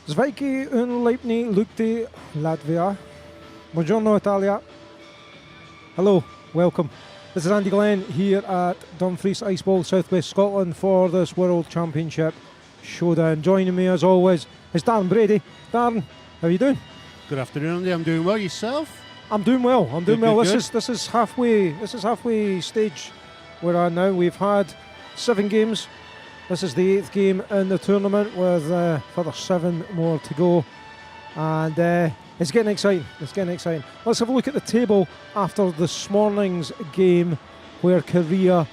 Sveiki un laipni lukti Latvia. Buongiorno Italia. Hello, welcome. This is Andy Glenn here at Dumfries Iceball, South West Scotland for this World Championship showdown. Joining me as always is Darren Brady. Darren, how are you doing? Good afternoon, Andy. I'm doing well. Yourself? I'm doing well. Good. This is halfway stage we're on now. We've had 7 games. This is the 8th game in the tournament with further 7 more to go. And it's getting exciting. Let's have a look at the table after this morning's game where Korea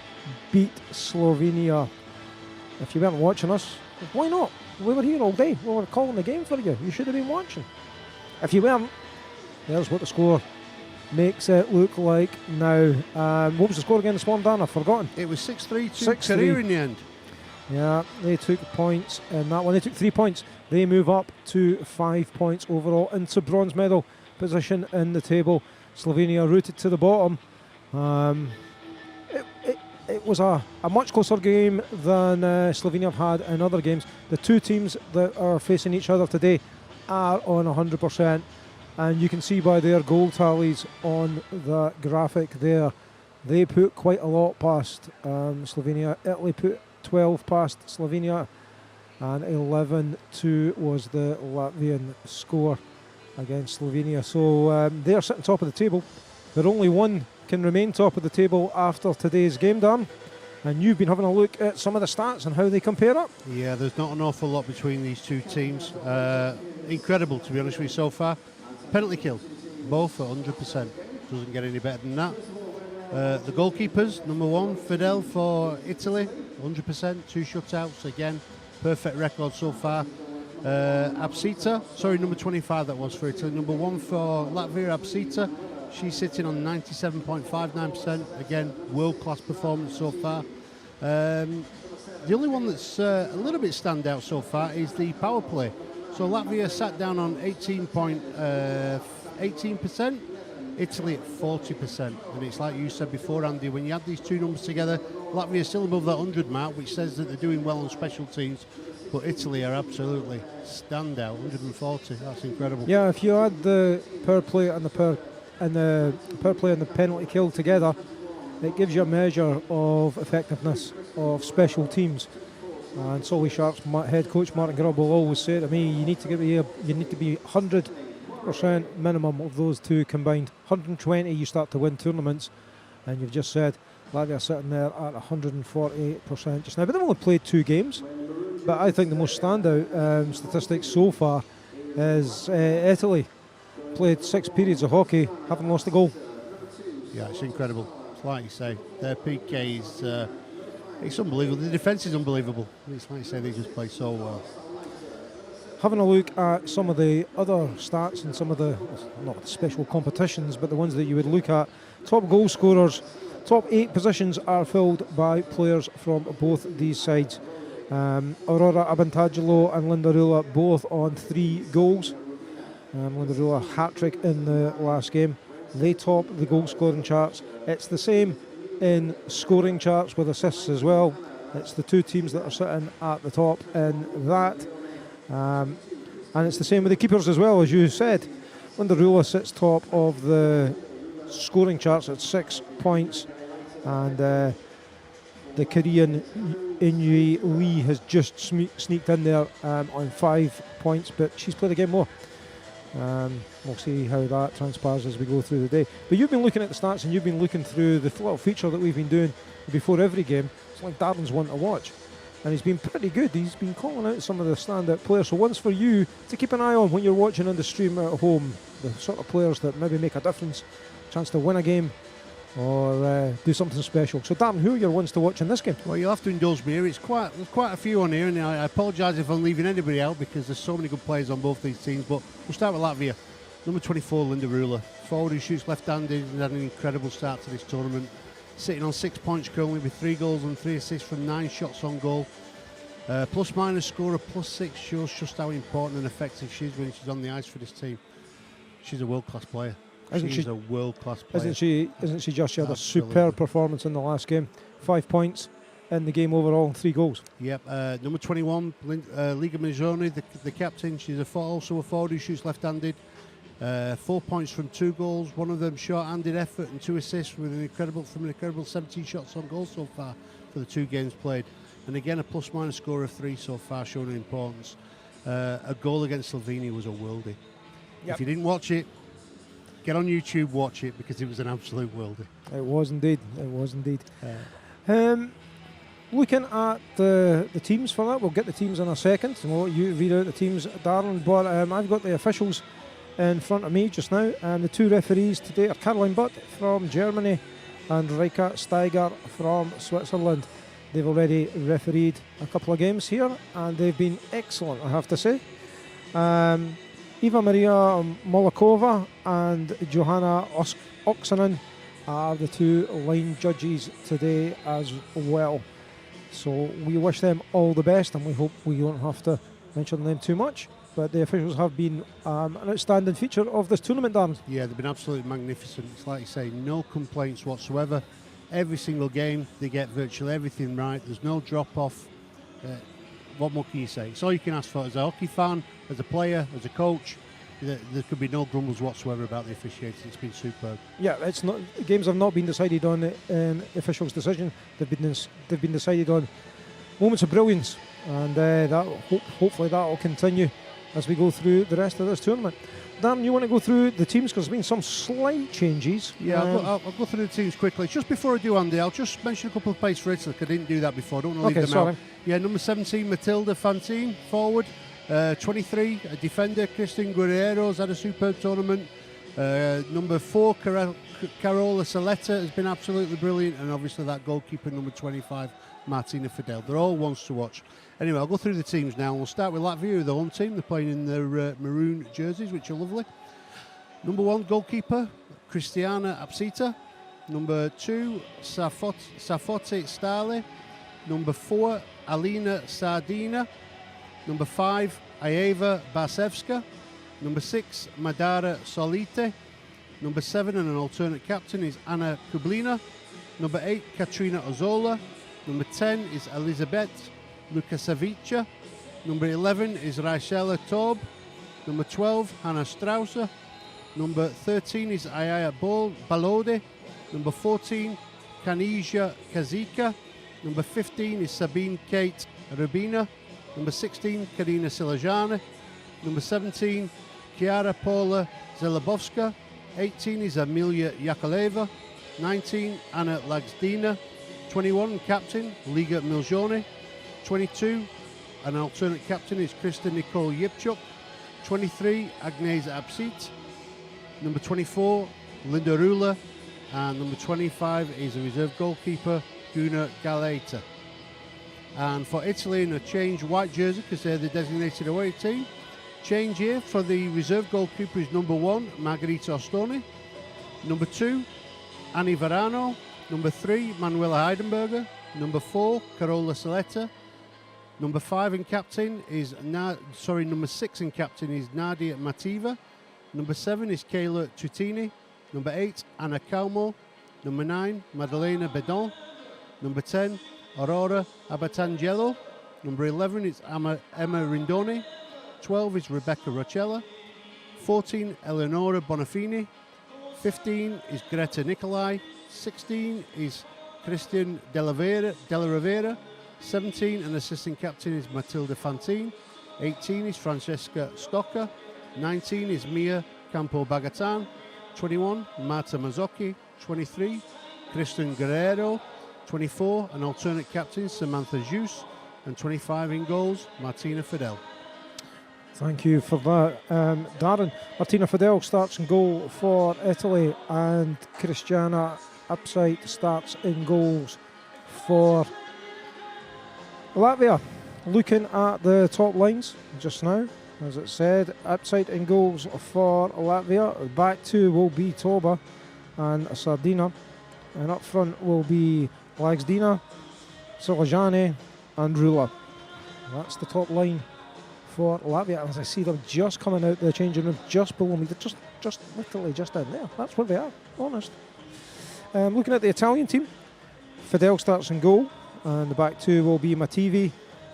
beat Slovenia. If you weren't watching us, why not? We were here all day. We were calling the game for you. You should have been watching. If you weren't, there's what the score makes it look like now. What was the score again this morning, Dan? I've forgotten. It was 6-3 to Korea in the end. Yeah, they took points in that one. They took 3 points. They move up to 5 points overall into bronze medal position in the table. Slovenia rooted to the bottom. It was a much closer game than Slovenia have had in other games. The two teams that are facing each other today are on 100%, and you can see by their goal tallies on the graphic there. They put quite a lot past Slovenia. Italy put 12 past Slovenia, and 11-2 was the Latvian score against Slovenia. So they're sitting top of the table, but only one can remain top of the table after today's game, Dan. And you've been having a look at some of the stats and how they compare up. Yeah, there's not an awful lot between these two teams. Incredible, to be honest with you, so far. Penalty kill, both at 100%. Doesn't get any better than that. The goalkeepers, number 1, Fidel for Italy, 100%, 2 shutouts, again, perfect record so far. Number 25 that was for Italy. Number 1 for Latvia, Absita, she's sitting on 97.59%, again, world-class performance so far. The only one that's a little bit standout so far is the power play. So Latvia sat down on 18%, Italy at 40%, and it's like you said before, Andy, when you add these two numbers together, Latvia is still above that 100 mark, which says that they're doing well on special teams, but Italy are absolutely standout, 140. That's incredible. Yeah, if you add the power play and the power play and the penalty kill together, it gives you a measure of effectiveness of special teams. And Solly Sharp's head coach Martin Grubb will always say to me, you need to be 100% minimum of those two combined. 120 you start to win tournaments, and you've just said Latvia sitting there at 148% just now, but they've only played 2 games. But I think the most standout statistics so far is Italy played 6 periods of hockey, haven't lost a goal. Yeah, it's incredible. It's like you say, their PK is it's unbelievable. The defence is unbelievable. It's like you say, they just play so well. Having a look at some of the other stats and some of the, not special competitions, but the ones that you would look at, top goal scorers, top 8 positions are filled by players from both these sides. Aurora Abantagelo and Linda Rula both on 3 goals. Linda Rula hat-trick in the last game. They top the goal scoring charts. It's the same in scoring charts with assists as well. It's the 2 teams that are sitting at the top in that. And it's the same with the keepers as well, as you said. Linda Rula sits top of the scoring charts at 6 points, and the Korean Inui Lee has just sneaked in there on 5 points, but she's played a game more. We'll see how that transpires as we go through the day. But you've been looking at the stats, and you've been looking through the little feature that we've been doing before every game. It's like Darren's one to watch, and he's been pretty good. He's been calling out some of the standout players. So one's for you to keep an eye on when you're watching on the stream at home, the sort of players that maybe make a difference, chance to win a game or do something special. So Darren, who are your ones to watch in this game? Well, you'll have to indulge me here. There's quite a few on here, and I apologise if I'm leaving anybody out because there's so many good players on both these teams. But we'll start with Latvia. Number 24, Linda Rula. Forward who shoots left-handed and had an incredible start to this tournament. Sitting on 6 points currently with 3 goals and 3 assists from 9 shots on goal. Plus-minus score of +6 shows just how important and effective she is when she's on the ice for this team. She's a world-class player. She's a world-class player. Isn't she just? She had a superb performance in the last game. 5 points in the game overall, 3 goals. Yep, number 21, Liga Mazzoni, the captain. She's also a forward who shoots left-handed. 4 points from 2 goals, one of them short-handed effort and 2 assists with an incredible 17 shots on goal so far for the 2 games played. And again, a plus-minus score of 3 so far, showing her importance. A goal against Slovenia was a worldie. Yep. If you didn't watch it, get on YouTube, watch it, because it was an absolute worldie. It was indeed. It was indeed. Looking at the teams for that, we'll get the teams in a second, and we'll let you read out the teams, Darren. But I've got the officials in front of me just now, and the 2 referees today are Caroline Butt from Germany and Rika Steiger from Switzerland. They've already refereed a couple of games here, and they've been excellent, I have to say. Eva Maria Molokova and Johanna Oksanen are the 2 line judges today as well. So we wish them all the best, and we hope we don't have to mention them too much. But the officials have been an outstanding feature of this tournament, Darren. Yeah, they've been absolutely magnificent. It's like you say, no complaints whatsoever. Every single game, they get virtually everything right. There's no drop-off. What more can you say? It's all you can ask for as a hockey fan, as a player, as a coach. There could be no grumbles whatsoever about the officiating. It's been superb. Yeah, it's not. Games have not been decided on officials' decision. They've been decided on moments of brilliance, and hopefully that will continue as we go through the rest of this tournament. Dan, you want to go through the teams, because there's been some slight changes? Yeah, I'll go through the teams quickly. Just before I do, Andy, I'll just mention a couple of plays for Italy. I didn't do that before. I don't want to leave them out. Yeah, number 17, Matilda Fantine, forward. 23, a defender, Kristen Guerrero's had a superb tournament. Number 4, Carola Saletta has been absolutely brilliant, and obviously that goalkeeper, number 25, Martina Fidel. They're all ones to watch. Anyway, I'll go through the teams now. We'll start with Latvia, the home team. They're playing in their maroon jerseys, which are lovely. Number 1, goalkeeper, Cristiana Apsita. Number 2, Safote Stale. Number 4, Alina Sardina. Number 5, Aieva Basevska. Number 6, Madara Solite. Number 7, and an alternate captain, is Anna Kublina. Number 8, Katrina Ozola. Number 10 is Elizabeth Lukasavica. Number 11 is Rachela Taub. Number 12, Hannah Strausser. Number 13 is Ayaya Balode. Number 14, Kanija Kazika. Number 15 is Sabine Kate Rubina. Number 16, Karina Silajana. Number 17, Chiara Paula Zelabowska. 18 is Amelia Yakoleva. 19, Anna Lagsdina. 21, captain, Liga Miljone. 22, an alternate captain, is Krista Nicole Yipchuk. 23, Agnes Absit. Number 24, Linda Rula. And number 25 is a reserve goalkeeper, Guna Galeta. And for Italy, in a change white jersey, because they're the designated away team. Change here for the reserve goalkeeper is number 1, Margherita Ostoni. Number 2, Annie Varano. Number 3, Manuela Heidenberger. Number 4, Carola Saletta. Number 5 in captain is number 6 in captain is Nadia Mativa. Number 7 is Kayla Tutini. Number 8, Anna Calmo. Number 9, Maddalena Bedon. Number 10, Aurora Abatangelo. Number 11 is Emma Rindoni. 12 is Rebecca Rochella. 14, Eleonora Bonafini. 15 is Greta Nicolai. 16 is Christian Della Rivera. 17, an assistant captain, is Matilda Fantine. 18 is Francesca Stocca. 19 is Mia Campo Bagatan. 21, Marta Mazzocchi. 23, Kristen Guerrero. 24, an alternate captain, Samantha Jus. And 25 in goals, Martina Fidel. Thank you for that, Darren. Martina Fidel starts in goal for Italy, and Christiana Upside starts in goals for Latvia. Looking at the top lines just now, as it said, Upside in goals for Latvia. Back two will be Toba and Sardina, and up front will be Lagsdina, Solajani and Rula. That's the top line for Latvia. As I see them just coming out the changing room just below me. They're just literally just in there. That's where they are, honest. Looking at the Italian team, Fidel starts in goal. and the back two will be Mativi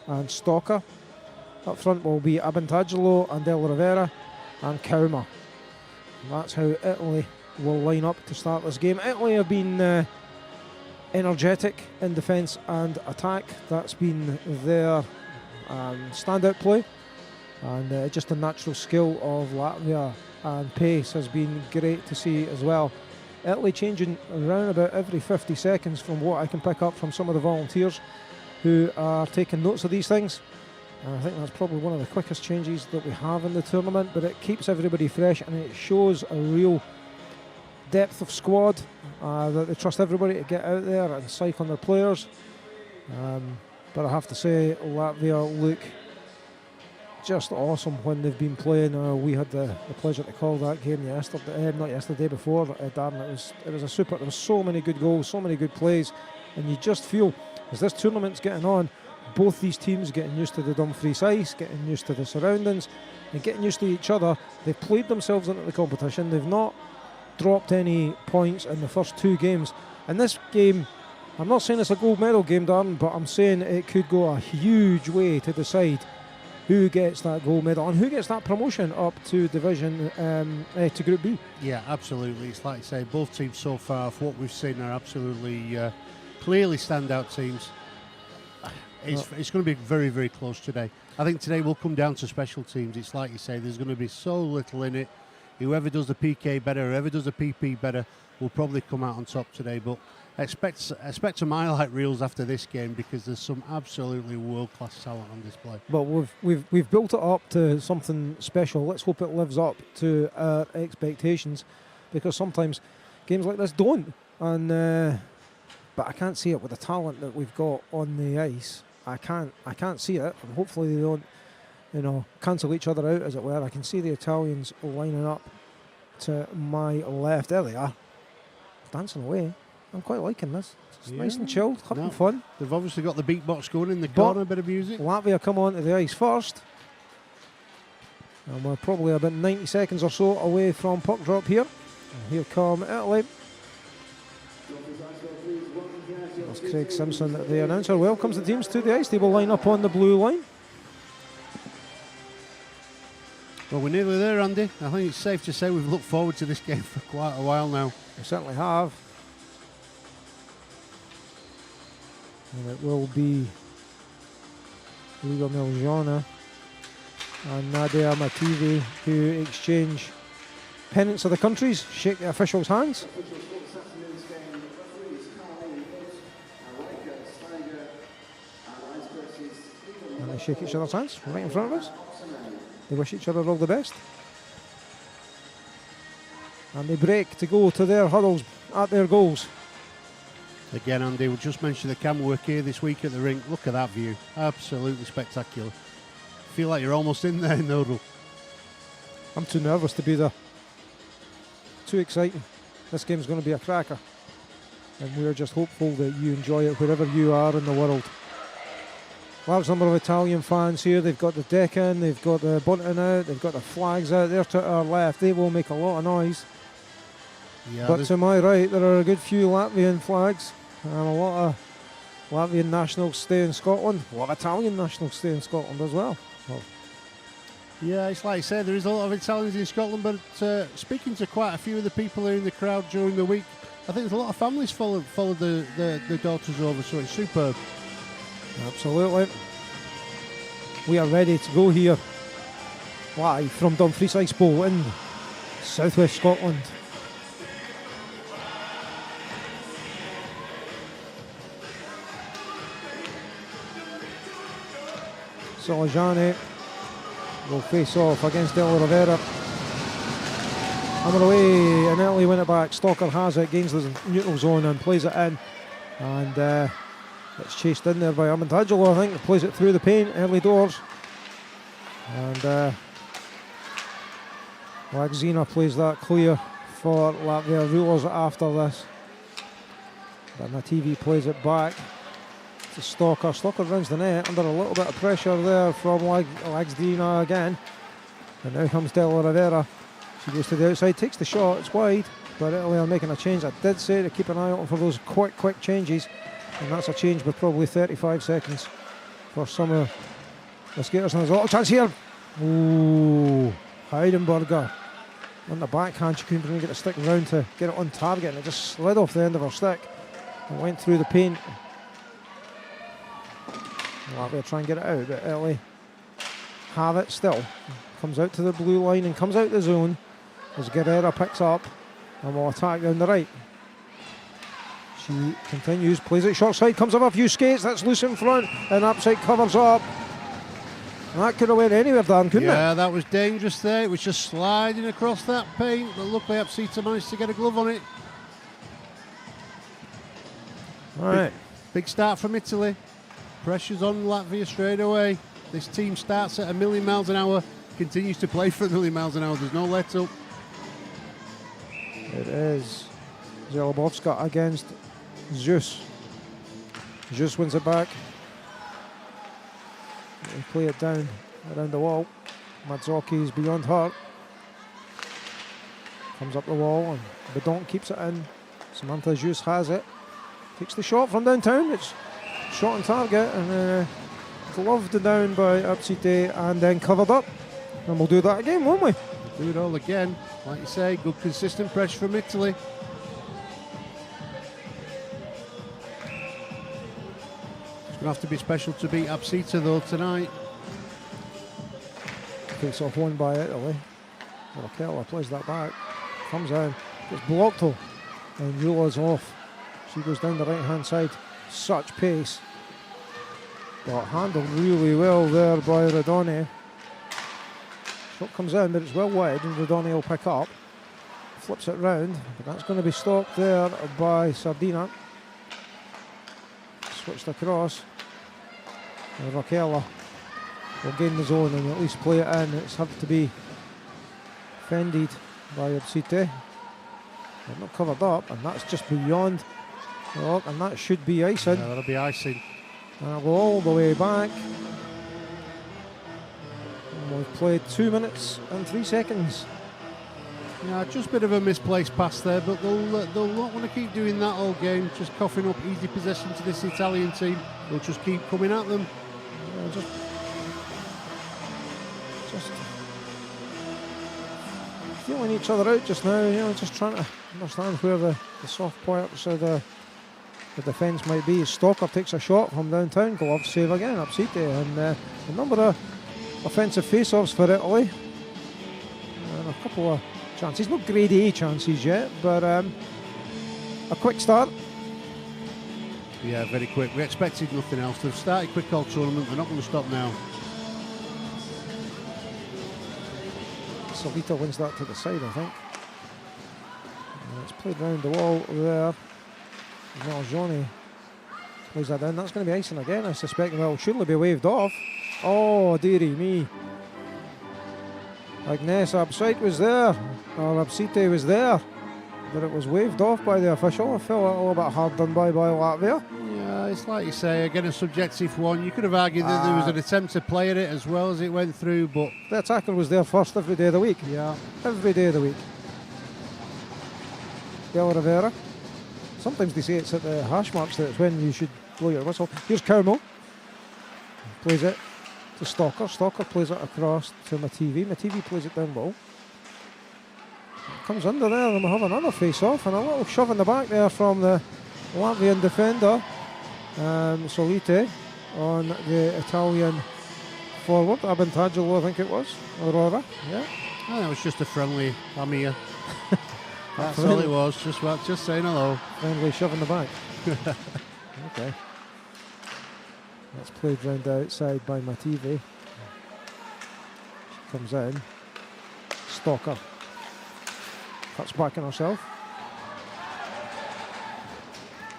and Stalker. Up front will be Abantagelo and Del Rivera and Kauma. That's how Italy will line up to start this game. Italy have been energetic in defence and attack. That's been their standout play, and just the natural skill of Latvia and pace has been great to see as well. Italy changing around about every 50 seconds from what I can pick up from some of the volunteers who are taking notes of these things. And I think that's probably one of the quickest changes that we have in the tournament, but it keeps everybody fresh and it shows a real depth of squad, that they trust everybody to get out there and psych on their players. But I have to say, Latvia look just awesome when they've been playing. We had the pleasure to call that game yesterday, not yesterday, before, Darren. It was a super. There was so many good goals, so many good plays, and you just feel as this tournament's getting on, both these teams getting used to the Dumfries ice, getting used to the surroundings, and getting used to each other. They've played themselves into the competition. They've not dropped any points in the first two games. And this game, I'm not saying it's a gold medal game, Darren, but I'm saying it could go a huge way to decide who gets that gold medal and who gets that promotion up to division, to Group B. Yeah, absolutely. It's like I say, both teams so far, for what we've seen, are absolutely clearly standout teams. It's going to be very, very close today. I think today will come down to special teams. It's like you say, there's going to be so little in it. Whoever does the PK better, whoever does the PP better, will probably come out on top today. But expect some highlight reels after this game, because there's some absolutely world-class talent on display. But we've built it up to something special. Let's hope it lives up to our expectations, because sometimes games like this don't. And but I can't see it with the talent that we've got on the ice. I can't see it, and hopefully they don't, cancel each other out, as it were. I can see the Italians lining up to my left. There they are, dancing away. I'm quite liking this. It's nice and chilled, having fun. They've obviously got the beatbox going in the corner, a bit of music. Latvia come onto the ice first, and we're probably about 90 seconds or so away from puck drop here. And here come Italy. That's Craig Simpson, the announcer, welcomes the teams to the ice. They will line up on the blue line. Well, we're nearly there, Andy. I think it's safe to say we've looked forward to this game for quite a while now. We certainly have. And it will be Liga Miljana and Nadia Mativi who exchange pennants of the countries, shake the officials' hands. And they shake each other's hands right in front of us. They wish each other all the best. And they break to go to their huddles at their goals. Again, Andy, we'll just mention the camera work here this week at the rink. Look at that view. Absolutely spectacular. Feel like you're almost in there, Nodal. I'm too nervous to be there. Too exciting. This game's going to be a cracker. And we're just hopeful that you enjoy it wherever you are in the world. Large number of Italian fans here. They've got the deck in, they've got the bunting out, they've got the flags out there to our left. They will make a lot of noise. Yeah, but to my right, there are a good few Latvian flags and a lot of Latvian nationals stay in Scotland. A lot of Italian nationals stay in Scotland as well. Yeah, it's like I said, there is a lot of Italians in Scotland, but speaking to quite a few of the people here in the crowd during the week, I think there's a lot of families followed the daughters over, so it's superb. Absolutely. We are ready to go here, live from Dumfries Ice Bowl in southwest Scotland. Salajani will face off against Del Rivera. Hammer away, and Italy win it back. Stalker has it, gains the neutral zone and plays it in. And it's chased in there by Abantagelo, I think. Plays it through the paint, early doors. And Lagzina plays that clear for Latvia. Rulers after this. But Nativi plays it back to Stalker. Stalker runs the net under a little bit of pressure there from Lagzina again. And now comes Del Rivera. She goes to the outside, takes the shot, it's wide. But Italy are making a change. I did say to keep an eye out for those quick changes. And that's a change with probably 35 seconds for some of the skaters. And there's a little chance here. Ooh, Heidenberger on the backhand. She couldn't even get the stick round to get it on target, and it just slid off the end of her stick and went through the paint. Latvia try and get it out, but Italy have it still. Comes out to the blue line and comes out the zone as Guerrera picks up and will attack down the right. She continues, plays it short side, comes up a few skates, that's loose in front, and upside covers up. And that could have went anywhere, Dan, couldn't it? Yeah, that was dangerous there. It was just sliding across that paint, but luckily Apsita managed to get a glove on it. All right. Big start from Italy. Pressure's on Latvia straight away. This team starts at 1,000,000 miles an hour, continues to play for 1,000,000 miles an hour. There's no let up. It is Zelabowska against Zeus. Zeus wins it back. They play it down around the wall. Madzoki is beyond her. Comes up the wall and Bedon keeps it in. Samantha Zeus has it. Takes the shot from downtown. It's shot on target and gloved down by Apsite and then covered up. And we'll do that again, won't we? Do it all again. Like you say, good consistent pressure from Italy. It's going to have to be special to beat Apsita though tonight. Takes off one by Italy. Keller plays that back. Comes in. Gets blocked though. And Rula's off. She goes down the right hand side. Such pace. But handled really well there by Radoni. Shot comes in, but it's well wide, and Radoni will pick up. Flips it round, but that's going to be stopped there by Sardina. Switched across. And Raquela will gain the zone and at least play it in. It's had to be fended by Apsite. They're not covered up, and that's just beyond. Oh, and that should be icing. Yeah, that'll be icing. And I'll go all the way back. And we've played 2 minutes and 3 seconds. Yeah, just a bit of a misplaced pass there, but they'll not want to keep doing that all game, just coughing up easy possession to this Italian team. They'll just keep coming at them. Yeah, just feeling each other out just now, just trying to understand where the soft points of the defence might be. Stalker takes a shot from downtown, glove save again, Apsite, and a number of offensive face-offs for Italy. And a couple of chances, not grade A chances yet, but a quick start. Yeah, very quick. We expected nothing else. They've started quick all tournament, they're not going to stop now. Salita wins that to the side, I think. And it's played round the wall there. Johnny plays that in. That's going to be icing again, I suspect. Well, surely be waved off. Oh, dearie me. Agnes Apsite was there, or Apsite was there, but it was waved off by the official. I felt a little bit hard done by Latvia. Yeah, it's like you say, again a subjective one. You could have argued that there was an attempt to play at it as well as it went through, but the attacker was there first every day of the week. Yeah. Every day of the week. Del Rivera. Sometimes they say it's at the hash marks that it's when you should blow your whistle. Here's Carmo. Plays it to Stalker. Stalker plays it across to Mativi. Mativi plays it down low. Comes under there and we'll have another face-off and a little shove in the back there from the Latvian defender. Solite on the Italian forward. Abantagelo, I think it was. Aurora. Yeah. Oh, that was just a friendly Amir. That's all it was, just saying hello. Friendly shove in the back. Okay. That's played round the outside by Mativi. Comes in. Stalker. Cuts back in herself.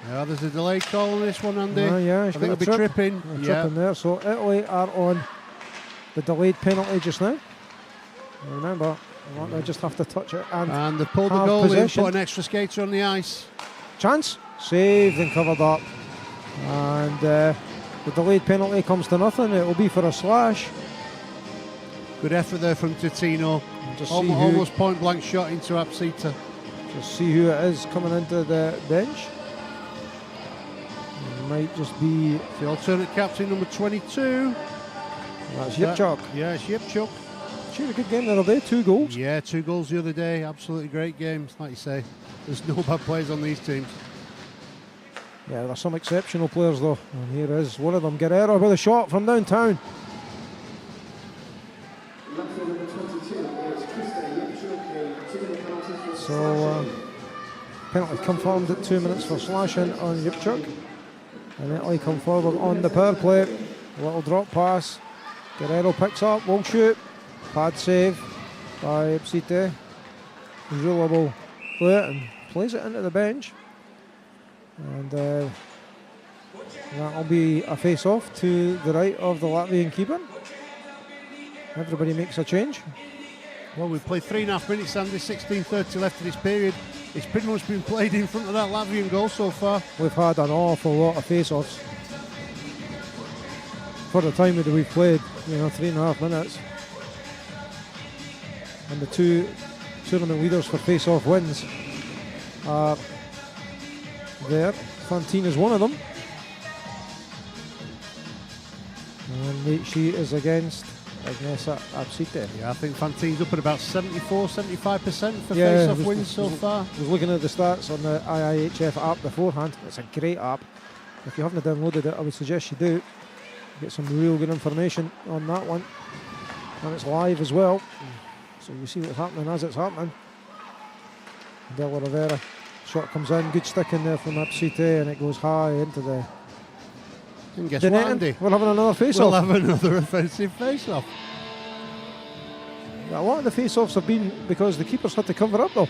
Yeah, there's a delayed call on this one, Andy. Yeah, I think it'll be tripping. Tripping there. So Italy are on the delayed penalty just now. Remember, they just have to touch it and they've pulled the goal in, put an extra skater on the ice. Chance, saved and covered up. And the delayed penalty comes to nothing. It will be for a slash. Good effort there from Totino. Almost point blank shot into Apsita. Just see who it is coming into the bench. might just be... The alternate captain, number 22. That's Yipchuk. Yeah, it's Yipchuk. She had a good game the other day, 2 goals. Yeah, 2 goals the other day. Absolutely great games, like you say. There's no bad players on these teams. Yeah, there's some exceptional players though. And here is one of them, Guerrero with a shot from downtown. So, penalty confirmed at 2 minutes for slashing on Yipchuk. And Italy come forward on the power play. A little drop pass. Guerrero picks up, will shoot. Pad save by Ipsite. Zula will play it and plays it into the bench. And that'll be a face-off to the right of the Latvian keeper. Everybody makes a change. Well, we've played 3.5 minutes, Andy, 16:30 left in this period. It's pretty much been played in front of that Latvian goal so far. We've had an awful lot of face-offs. For the time that we've played, 3.5 minutes. And the 2 tournament leaders for face-off wins are there. Fantine is one of them. And she is against Agnesa Ipsite. Yeah, I think Fantine's up at about 74-75% for face-off wins so far. I was looking at the stats on the IIHF app beforehand. It's a great app. If you haven't downloaded it, I would suggest you do. Get some real good information on that one. And it's live as well. So you see what's happening as it's happening. Della Rivera. Shot comes in, good stick in there from Ipsite, and it goes high into the... And guess what, Andy? We're having another face-off. We'll have another offensive face-off. A lot of the face-offs have been because the keepers had to cover up though.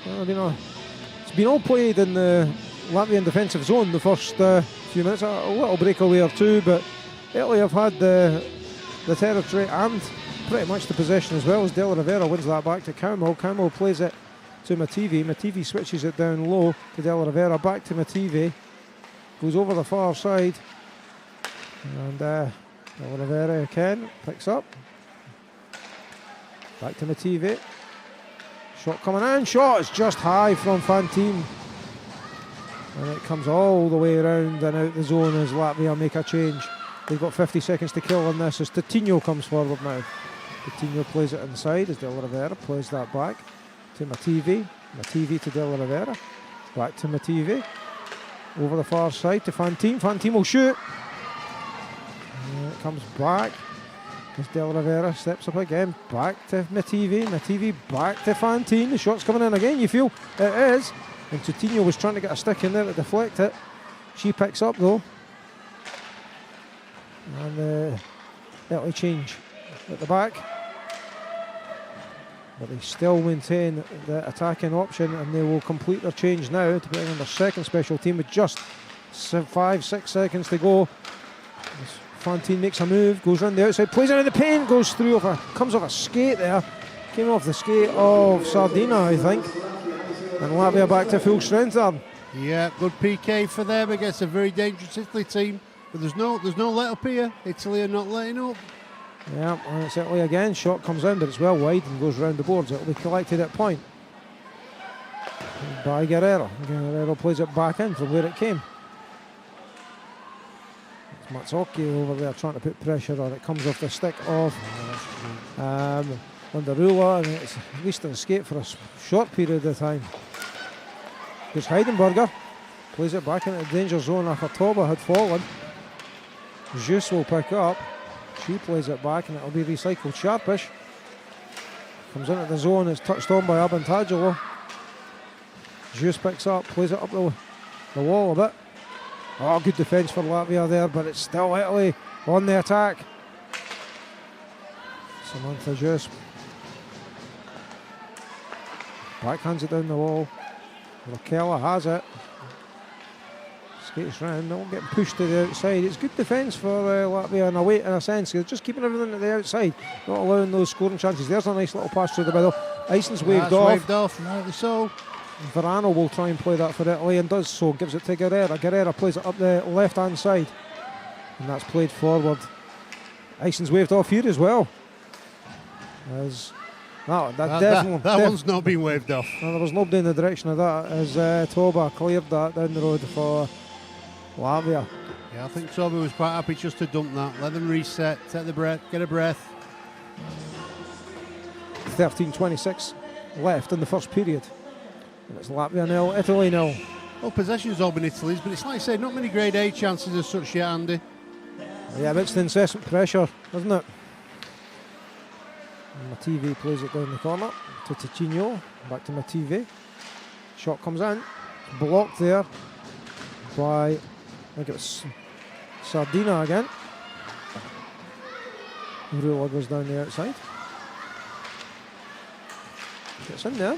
It's been all played in the Latvian defensive zone the first few minutes. A little breakaway or two, but Italy have had the territory and pretty much the possession as well, as Della Rivera wins that back to Cowmill. Cowmill plays it to Mativi. Mativi switches it down low to Della Rivera, back to Mativi. Goes over the far side. And Della Rivera again picks up. Back to Mativi. Shot coming in. Shot is just high from Fantine. And it comes all the way around and out the zone as Latvia make a change. They've got 50 seconds to kill on this as Totino comes forward now. Totino plays it inside as Della Rivera plays that back to Mativi. Mativi to Della Rivera. Back to Mativi. Over the far side to Fantine. Fantine will shoot. And it comes back as Della Rivera steps up again. Back to Mativi. Mativi back to Fantine. The shot's coming in again, you feel it is. And Totino was trying to get a stick in there to deflect it. She picks up though. And Italy change at the back. But they still maintain the attacking option, and they will complete their change now to bring in their second special team with just 5-6 seconds to go. Fantine makes a move, goes round the outside, plays it in the paint, goes through comes off a skate there. Came off the skate of Sardina, I think. And Latvia back to full strength there. Yeah, good PK for them against a very dangerous Italy team. But there's no let up here. Italy are not letting up. Yeah, and it's Italy again. Shot comes in, but it's well wide and goes round the boards. It'll be collected at point by Guerrero. Guerrero plays it back in from where it came. It's Matsuoki over there trying to put pressure on. It comes off the stick of Wanderula, and it's at least an escape for a short period of time. Here's Heidenberger. Plays it back into the danger zone after Toba had fallen. Jus will pick up. She plays it back and it'll be recycled. Sharpish comes into the zone. It's touched on by Abantagelo. Jus picks up, plays it up the wall a bit. Oh, good defence for Latvia there, but it's still Italy on the attack. Samantha Jus backhands it down the wall. Rakela has it. Skates round, not getting pushed to the outside. It's good defence for Latvia in a sense. They're just keeping everything at the outside, not allowing those scoring chances. There's a nice little pass through the middle. Iceland's waved off. Waved off, rightly so. Verano will try and play that for Italy and does so. Gives it to Guerrera. Guerrera plays it up the left-hand side, and that's played forward. Iceland's waved off here as well. That one's not been waved off. No, there was nobody in the direction of that as Toba cleared that down the road for Latvia. Yeah, I think Toby was quite happy just to dump that. Let them reset, take the breath, get a breath. 13:26 left in the first period. And it's Latvia 0, Italy 0. Well, possession's all been Italy's, but it's like I said, not many grade A chances as such yet, Andy. Yeah, but it's the incessant pressure, isn't it? And my TV plays it down the corner to Ticino. Back to my TV. Shot comes in. Blocked there by, I think it was Sardina again. Rula goes down the outside. Gets in there.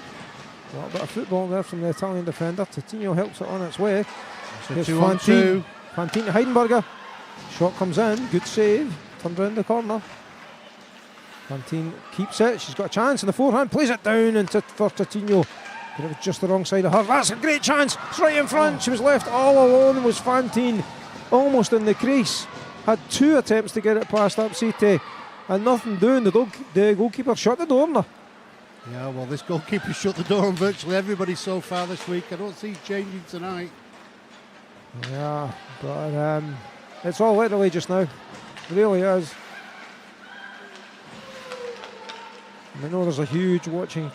A little bit of football there from the Italian defender. Ticino helps it on its way. It's Here's 2-on-2. Fantine to Heidenberger. Shot comes in. Good save. Turned round the corner. Fantine keeps it. She's got a chance in the forehand. Plays it down into for Ticino. But it was just the wrong side of her. That's a great chance. It's right in front. She was left all alone. Was Fantine almost in the crease. Had two attempts to get it past Apsite. And nothing doing. The goalkeeper shut the door on her. Yeah, well, this goalkeeper shut the door on virtually everybody so far this week. I don't see it changing tonight. Yeah, but it's all Italy just now. It really is. And I know there's a huge watching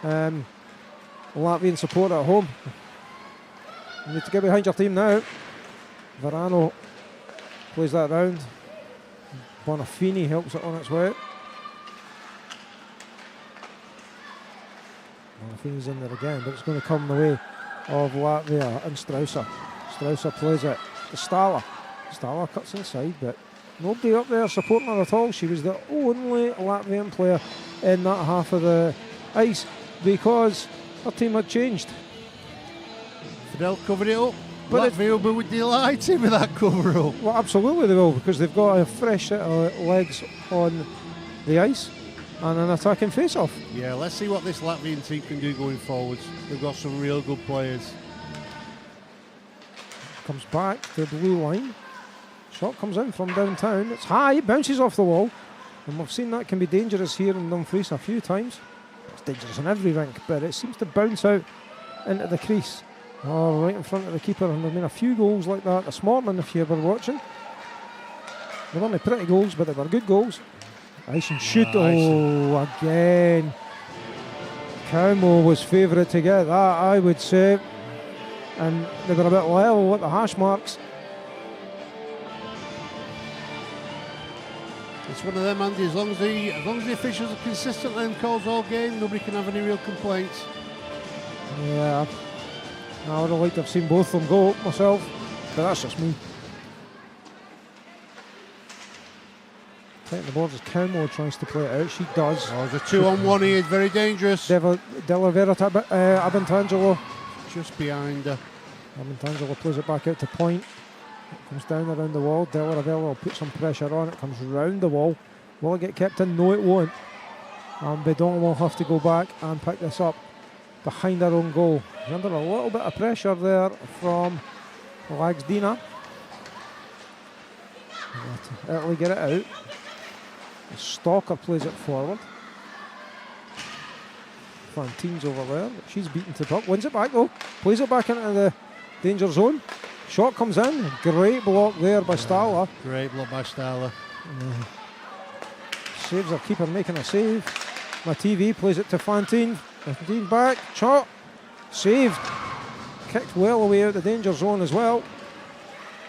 Latvian support at home. You need to get behind your team now. Varano plays that round. Bonafini helps it on its way. Bonafini's in there again, but it's going to come the way of Latvia and Strausser. Strausser plays it to Stala. Stala cuts inside, but nobody up there supporting her at all. She was the only Latvian player in that half of the ice because her team had changed. Fidel covered it up. But Latvia will be delighted with that cover up. Well, absolutely they will, because they've got a fresh set of legs on the ice and an attacking face-off. Yeah, let's see what this Latvian team can do going forwards. They've got some real good players. Comes back to the blue line. Shot comes in from downtown. It's high, bounces off the wall. And we've seen that can be dangerous here in Dumfries a few times. It's dangerous in every rink, but it seems to bounce out into the crease. Oh, right in front of the keeper. And there's been a few goals like that this morning, if you were watching. They're only pretty goals, but they were good goals. Ice and shoot. Oh, again. Cowmo was favourite to get that, I would say. And they were a bit level at the hash marks. It's one of them, Andy. As long as the officials are consistent and calls all game, nobody can have any real complaints. Yeah, I would have liked to have seen both of them go myself, but that's just me. Taking the boards as Cowmo tries to play it out. She does. Oh, there's a 2-on-1 here. Very dangerous. Della Verita, Abantangelo. Just behind her. Abantangelo plays it back out to point. It comes down around the wall. Della Ravella will put some pressure on. It comes round the wall. Will it get kept in? No, it won't. And Bedon will have to go back and pick this up behind her own goal. He's under a little bit of pressure there from Lagsdina. Italy get it out. Stalker plays it forward. Fantine's over there. She's beaten to puck. Wins it back though. Plays it back into the danger zone. Shot comes in. Great block there by Stala. Great block by Stala. Saves her keeper making a save. My TV plays it to Fantine. Fantine back. Shot. Saved. Kicked well away out the danger zone as well.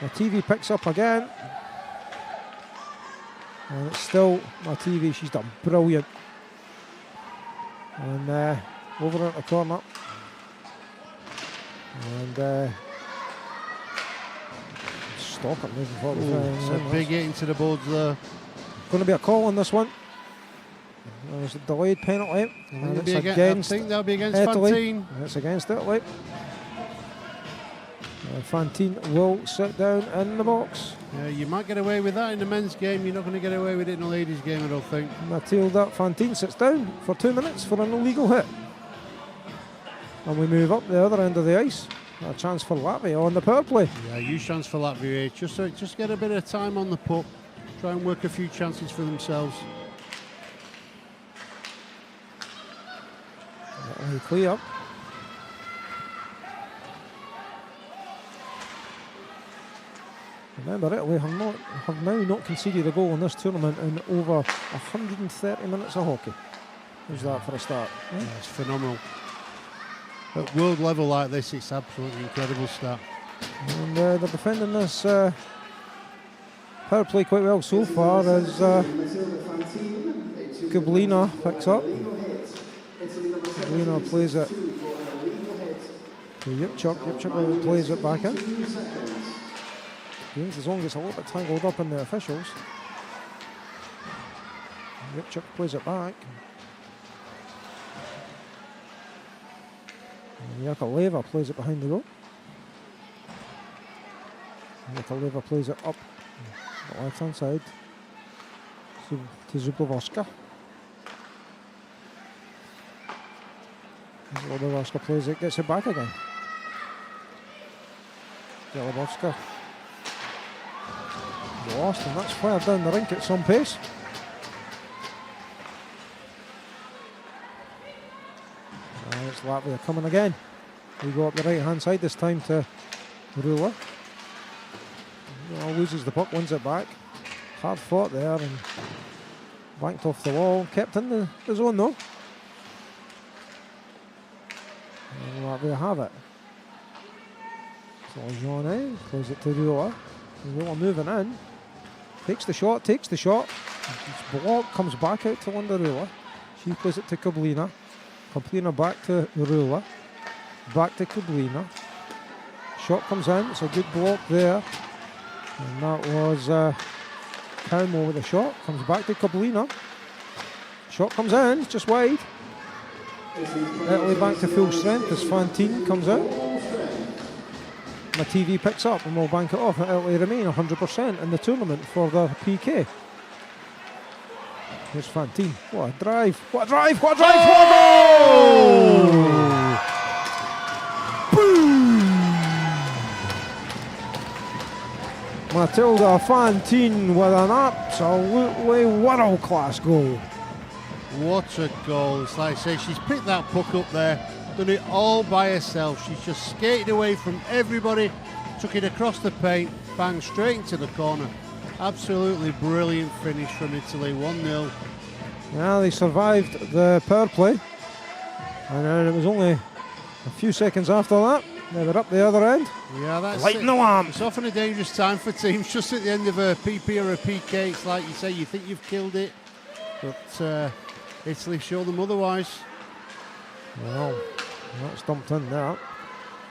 My TV picks up again. And it's still my TV. She's done brilliant. And over at the corner. And Stalker moving forward. It's a big hit into the boards there. Going to be a call on this one. There's a delayed penalty. And it's against I think that'll be against Italy. Fantine. It's against Italy. Fantine will sit down in the box. Yeah, you might get away with that in the men's game. You're not going to get away with it in the ladies' game, I don't think. Matilda Fantine sits down for 2 minutes for an illegal hit. And we move up the other end of the ice. A chance for Latvia on the power play. Yeah, huge chance for Latvia. Just get a bit of time on the puck. Try and work a few chances for themselves. Clear. Remember, Italy have now not conceded a goal in this tournament in over 130 minutes of hockey. How's that for a start? Yeah, it's phenomenal. At world level like this, it's absolutely incredible start. And they're defending this power play quite well so far as Gablina picks up. Gablina plays it to Yipchuk. Yipchuk plays it back in. As long as it's a little bit tangled up in the officials. Yipchuk plays it back. Yakovleva plays it behind the goal. Yakovleva plays it up the left hand side to Zublovoska. Zublovoska plays it, gets it back again. Zublovoska lost, and that's fired down the rink at some pace. It's Latvia coming again. We go up the right hand side this time to Rula. Loses the puck, wins it back. Hard fought there and banked off the wall. Kept in the zone though. And Latvia have it. So Jean plays it to Rula. Rula moving in. Takes the shot. It's blocked, comes back out to Linda Rula. She plays it to Kablina. Kablina back to Rula. Back to Kablina. Shot comes in. It's a good block there. And that was Cowmo with a shot. Comes back to Kablina. Shot comes in. Just wide. Italy back to full strength as Fantine comes out. My TV picks up and we'll bank it off. Italy remain 100% in the tournament for their PK. Here's Fantine. What a drive! What a drive! What a drive! What a goal! Boom! Matilda Fantine with an absolutely world-class goal. What a goal. It's like I say, she's picked that puck up there, done it all by herself. She's just skated away from everybody, took it across the paint, bang, straight into the corner. Absolutely brilliant finish from Italy, 1-0. Yeah, they survived the power play. And then it was only a few seconds after that, they were up the other end. Yeah, that's lighting the lamp. It's often a dangerous time for teams, just at the end of a PP or a PK. It's like you say, you think you've killed it, but Italy show them otherwise. Well, that's dumped in there.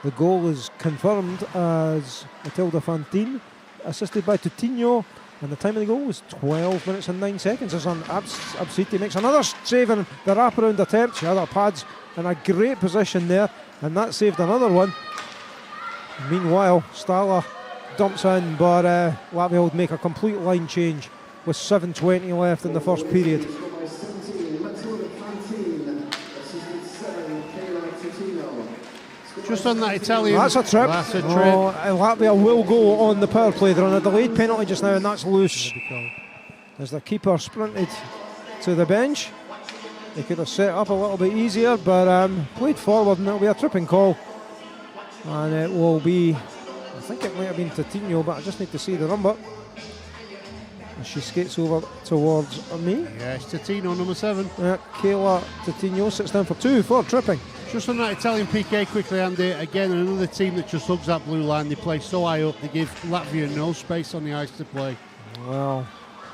The goal is confirmed as Matilda Fantine, assisted by Tutinho, and the time of the goal was 12 minutes and 9 seconds. As Absiti makes another save in the wraparound attempt. She had her pads in a great position there, and that saved another one. Meanwhile, Stala dumps in, but Latvia would make a complete line change with 7:20 left in the first period. Just on that Italian. That's a trip. That's a trip. Oh, Latvia will go on the power play. They're on a delayed penalty just now, and that's loose. As the keeper sprinted to the bench. They could have set up a little bit easier, but played forward, and it'll be a tripping call. And it will be, I think it might have been Tutinho, but I just need to see the number. As she skates over towards me. Yes, Tutinho, number 7. Kayla Tutinho sits down for 2 for tripping. Just on that Italian PK quickly, Andy, again another team that just hugs that blue line. They play so high up, they give Latvia no space on the ice to play. Well,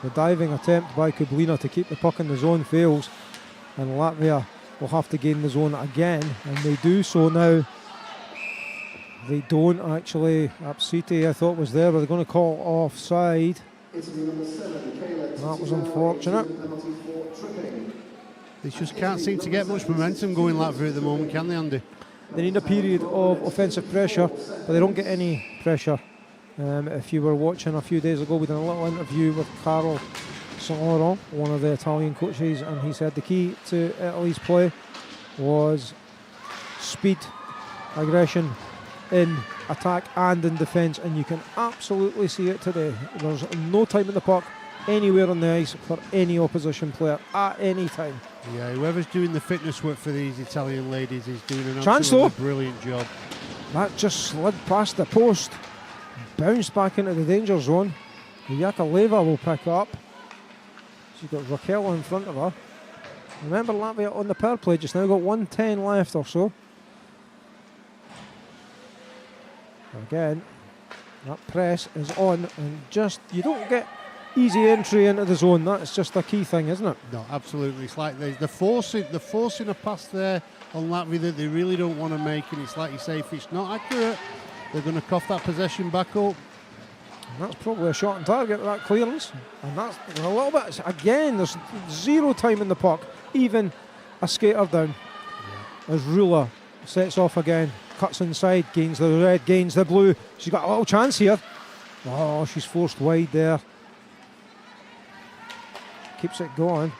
the diving attempt by Kublina to keep the puck in the zone fails, and Latvia will have to gain the zone again, and they do so now. They don't actually. Absiti, I thought, was there, but they're going to call offside. That was unfortunate. They just can't seem to get much momentum going Latvia at the moment, can they, Andy? They need a period of offensive pressure, but they don't get any pressure. If you were watching a few days ago, we did a little interview with Carlo Soloro, one of the Italian coaches, and he said the key to Italy's play was speed, aggression in attack and in defence, and you can absolutely see it today. There's no time at the puck anywhere on the ice for any opposition player at any time. Yeah, whoever's doing the fitness work for these Italian ladies is doing an Chance absolutely though. Brilliant job. That just slid past the post. bounced back into the danger zone. Yakaleva will pick up. She's got Raquel in front of her. Remember, Latvia on the power play just now, got 1:10 left or so. Again, that press is on, and just, you don't get easy entry into the zone. That's just a key thing, isn't it? No, absolutely. It's like they're forcing a pass there on Latvia that they really don't want to make, and it's like you say, if it's not accurate, they're going to cough that possession back up. And that's probably a shot on target, that clearance. And that's a little bit, again, there's zero time in the puck, even a skater down. As Rula sets off again, cuts inside, gains the red, gains the blue. She's got a little chance here. Oh, she's forced wide there. Keeps it going.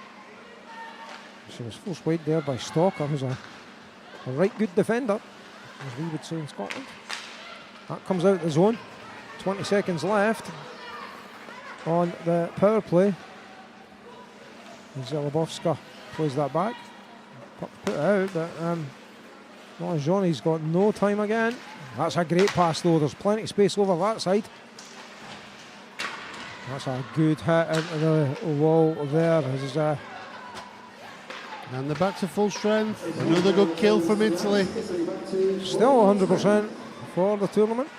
She was forced wide there by Stalker, who's a right good defender, as we would say in Scotland. That comes out the zone. 20 seconds left on the power play. Zelabowska plays that back. Puck put out, but Johnny's got no time again. That's a great pass though. There's plenty of space over that side. That's a good hit into the wall there. And they're back to full strength. Another good kill from Italy. Still 100% for the tournament.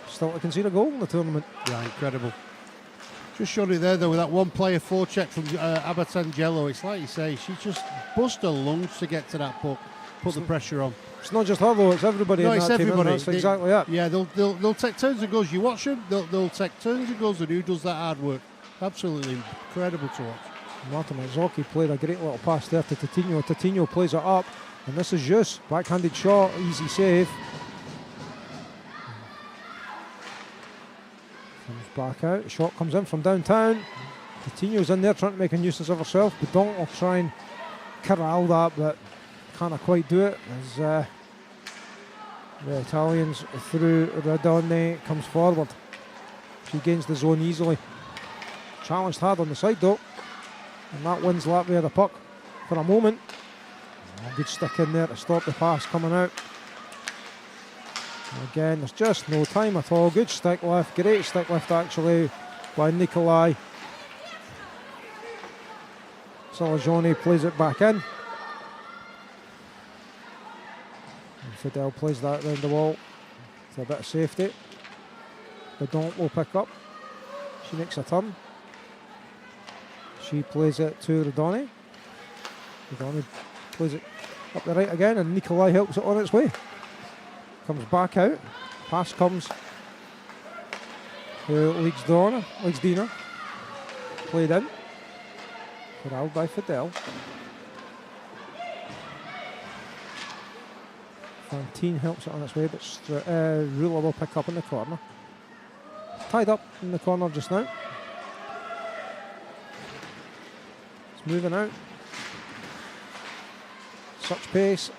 Still to concede a goal in the tournament. Yeah, incredible. Just showed it there though with that one player forecheck from Abatangelo. It's like you say, she just bust her lungs to get to that puck, put the pressure on. It's not just her though, it's everybody. No, in it's that everybody. Team, that's exactly it. Yeah, they'll take turns and goes. You watch them, they'll take turns and goes, and who does that hard work? Absolutely incredible to watch. Martin Mazzocchi played a great little pass there to Totino. Totino plays it up, and this is Jus. Backhanded shot, easy save. Comes back out, shot comes in from downtown. Totino's in there trying to make a nuisance of herself. Bedon will try and corral that, but can't quite do it. As the Italians through Radone comes forward. She gains the zone easily. Challenged hard on the side though. And that wins Latvia the puck for a moment. Good stick in there to stop the pass coming out. And again, there's just no time at all. Good stick lift, great stick lift actually by Nikolai. Salajoni plays it back in. And Fidel plays that round the wall. It's a bit of safety. Bedon will pick up. She makes a turn. She plays it to Radoni. Radoni plays it up the right again, and Nikolai helps it on its way. Comes back out. Pass comes to Dina. Played in. Corralled by Fidel. Fantine helps it on its way, but Rula will pick up in the corner. Tied up in the corner just now. Moving out. Such pace.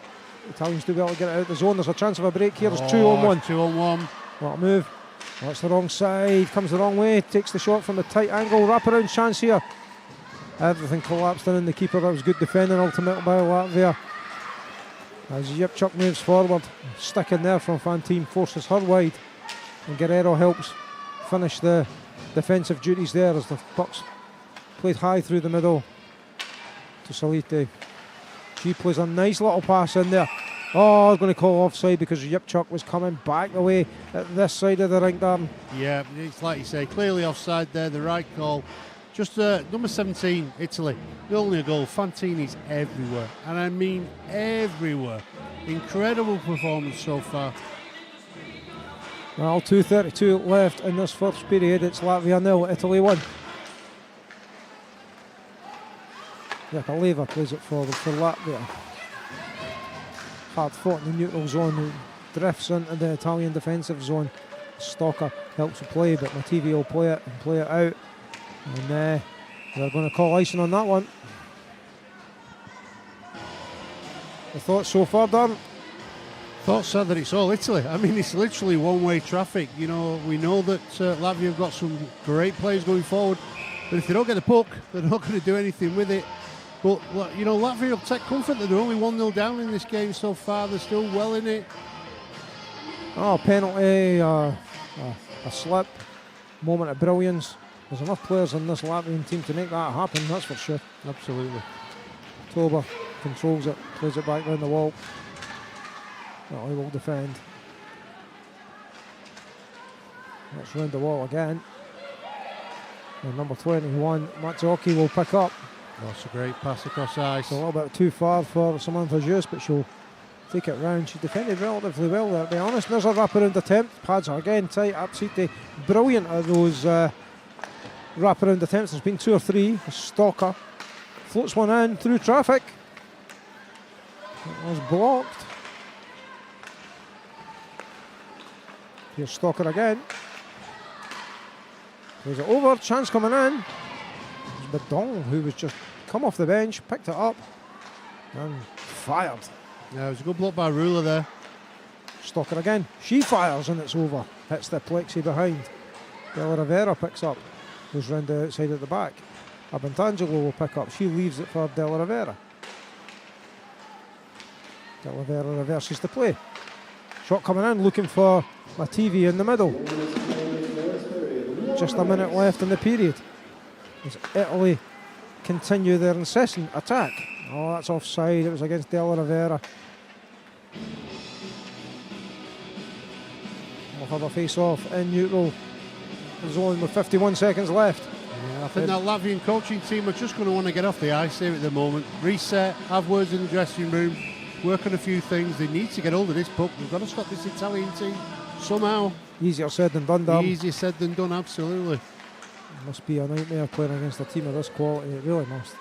Italians do well to get it out of the zone. There's a chance of a break here. There's 2 on 1. 2 on 1. What a move. That's the wrong side. Comes the wrong way. Takes the shot from the tight angle. Wraparound chance here. Everything collapsed in the keeper. That was good defending ultimately by Latvia. As Yipchuk moves forward. Stick in there from Fantine. Forces her wide. And Guerrero helps finish the defensive duties there as the puck's played high through the middle to Salite. She plays a nice little pass in there. Oh, I was going to call offside because Yipchuk was coming back away at this side of the rink, Darren. Yeah, it's like you say, clearly offside there, the right call. Just number 17, Italy. Only a goal. Fantini's everywhere. And I mean everywhere. Incredible performance so far. Well, 2:32 left in this first period. It's Latvia 0, Italy 1. Yakaleva plays it forward for Latvia. Hard fought in the neutral zone, drifts into the Italian defensive zone. Stalker helps to play, but Mativi will play it and play it out. And they're going to call icing on that one. The thoughts so far, Darren? Thoughts are that it's all Italy. I mean, it's literally one-way traffic. You know, we know that Latvia have got some great players going forward, but if they don't get the puck, they're not going to do anything with it. But, you know, Latvia will take comfort that they're only 1-0 down in this game so far. They're still well in it. Oh, penalty. a slip, moment of brilliance. There's enough players in this Latvian team to make that happen, that's for sure. Absolutely. Toba controls it, plays it back round the wall. Italy will defend. That's round the wall again. And number 21, Matsuoki will pick up. That's a great pass across ice. It's a little bit too far for Samantha Jus, but she'll take it round. She defended relatively well there, to be honest. There's a wraparound attempt. Pads are again tight. Apsite brilliant at those wraparound attempts. There's been 2 or 3. Stalker floats one in through traffic. It was blocked. Here's Stalker again. Plays it over. Chance coming in. It was Badong who was just come off the bench, picked it up, and fired. Yeah, it was a good block by Ruler there. Stalker again. She fires and it's over. Hits the plexi behind. Della Rivera picks up. Goes round the outside at the back. Abantangelo will pick up. She leaves it for Della Rivera. Della Rivera reverses the play. Shot coming in, looking for Lativi in the middle. Just a minute left in the period. As Italy continue their incessant attack. Oh, that's offside. It was against Della Rivera. We'll have a face-off in neutral zone with 51 seconds left. Yeah, I think that Latvian coaching team are just going to want to get off the ice here at the moment. Reset, have words in the dressing room, work on a few things. They need to get hold of this puck. We've got to stop this Italian team somehow. Easier said than done, Dan. Easier said than done, absolutely. It must be a nightmare playing against a team of this quality. It really must.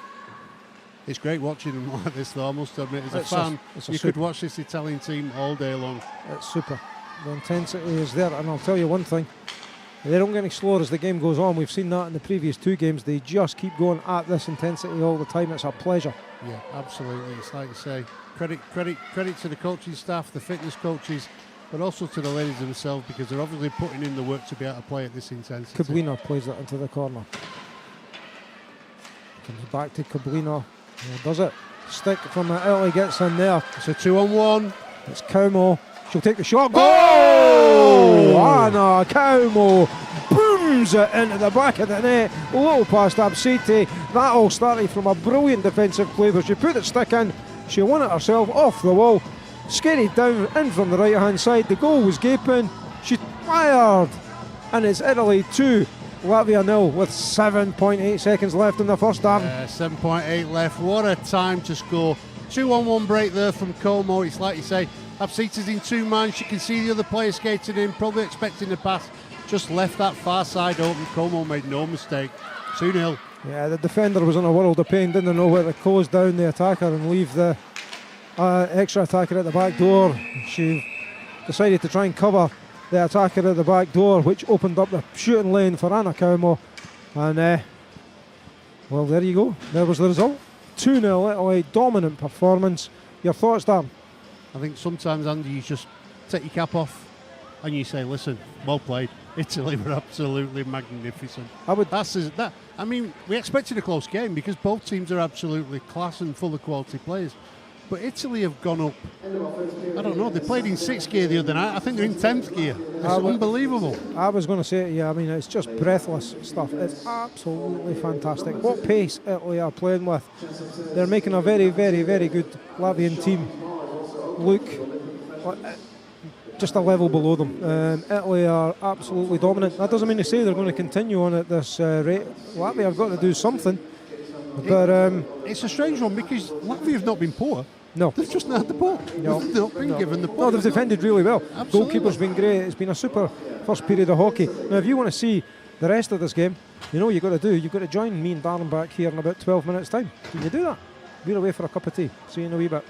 It's great watching them like this, though, I must admit. As a fan, you could watch this Italian team all day long. It's super. The intensity is there, and I'll tell you one thing. They don't get any slower as the game goes on. We've seen that in the previous 2 games. They just keep going at this intensity all the time. It's a pleasure. Yeah, absolutely. It's like you say, credit to the coaching staff, the fitness coaches, but also to the ladies themselves, because they're obviously putting in the work to be able to play at this intensity. Kablina plays that into the corner. Comes back to Kablina. Does it. Stick from Italy gets in there. It's a 2-on-1. It's Kaumo. She'll take the shot. Goal! Anna Kaumo booms it into the back of the net. A little past Absite. That all started from a brilliant defensive play where she put it stick in. She won it herself off the wall. Skated down in from the right hand side. The goal was gaping. She fired. And it's Italy 2, Latvia 0 with 7.8 seconds left in the first half. 7.8 left. What a time to score. 2-on-1 break there from Como. It's like you say, Absita's in 2 man. She can see the other player skating in, probably expecting the pass. Just left that far side open. Como made no mistake. 2-0. Yeah, the defender was in a world of pain. Didn't know where to close down the attacker and leave the extra attacker at the back door. She decided to try and cover the attacker at the back door, which opened up the shooting lane for Anna Kaumo. And, well, there you go. There was the result. 2-0 Italy, dominant performance. Your thoughts, Dan? I think sometimes, Andy, you just take your cap off and you say, listen, well played. Italy were absolutely magnificent. I mean, we expected a close game because both teams are absolutely class and full of quality players. But Italy have gone up, I don't know, they played in 6th gear the other night. I think they're in 10th gear. It's unbelievable. I was going to say it, yeah, I mean, it's just breathless stuff. It's absolutely fantastic. What pace Italy are playing with. They're making a very, very, very good Latvian team look just a level below them. Italy are absolutely dominant. That doesn't mean to say they're going to continue on at this rate. Latvia have got to do something. But it's a strange one because Latvia have not been poor. No. They've just not had the ball. No. They've not been given the ball. No, they've defended really well. Absolutely. Goalkeeper's been great. It's been a super first period of hockey. Now, if you want to see the rest of this game, you know what you've got to do. You've got to join me and Darren back here in about 12 minutes' time. Can you do that? We're away for a cup of tea. See you in a wee bit.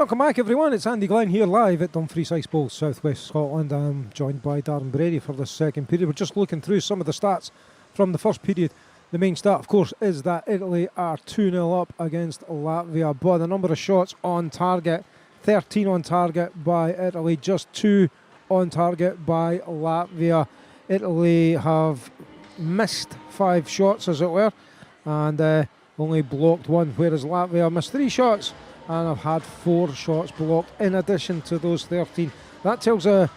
Welcome back, everyone. It's Andy Glenn here live at Dumfries Ice Bowl, southwest Scotland. I'm joined by Darren Brady for the second period. We're just looking through some of the stats from the first period. The main stat, of course, is that Italy are 2-0 up against Latvia, but the number of shots on target, 13 on target by Italy, just 2 on target by Latvia. Italy have missed 5 shots, as it were, and only blocked 1, whereas Latvia missed 3 shots and have had 4 shots blocked in addition to those 13. That tells the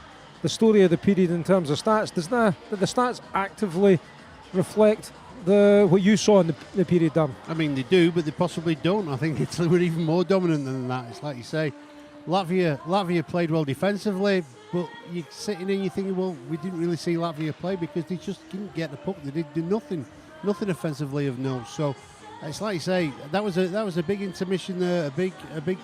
story of the period in terms of stats. Did the stats actively reflect what you saw in the period, Dan? I mean, they do, but they possibly don't. I think Italy were even more dominant than that. It's like you say, Latvia played well defensively, but you're sitting in, you're thinking, well, we didn't really see Latvia play because they just didn't get the puck. They did do nothing offensively of note. So it's like you say, that was a big intermission there, a big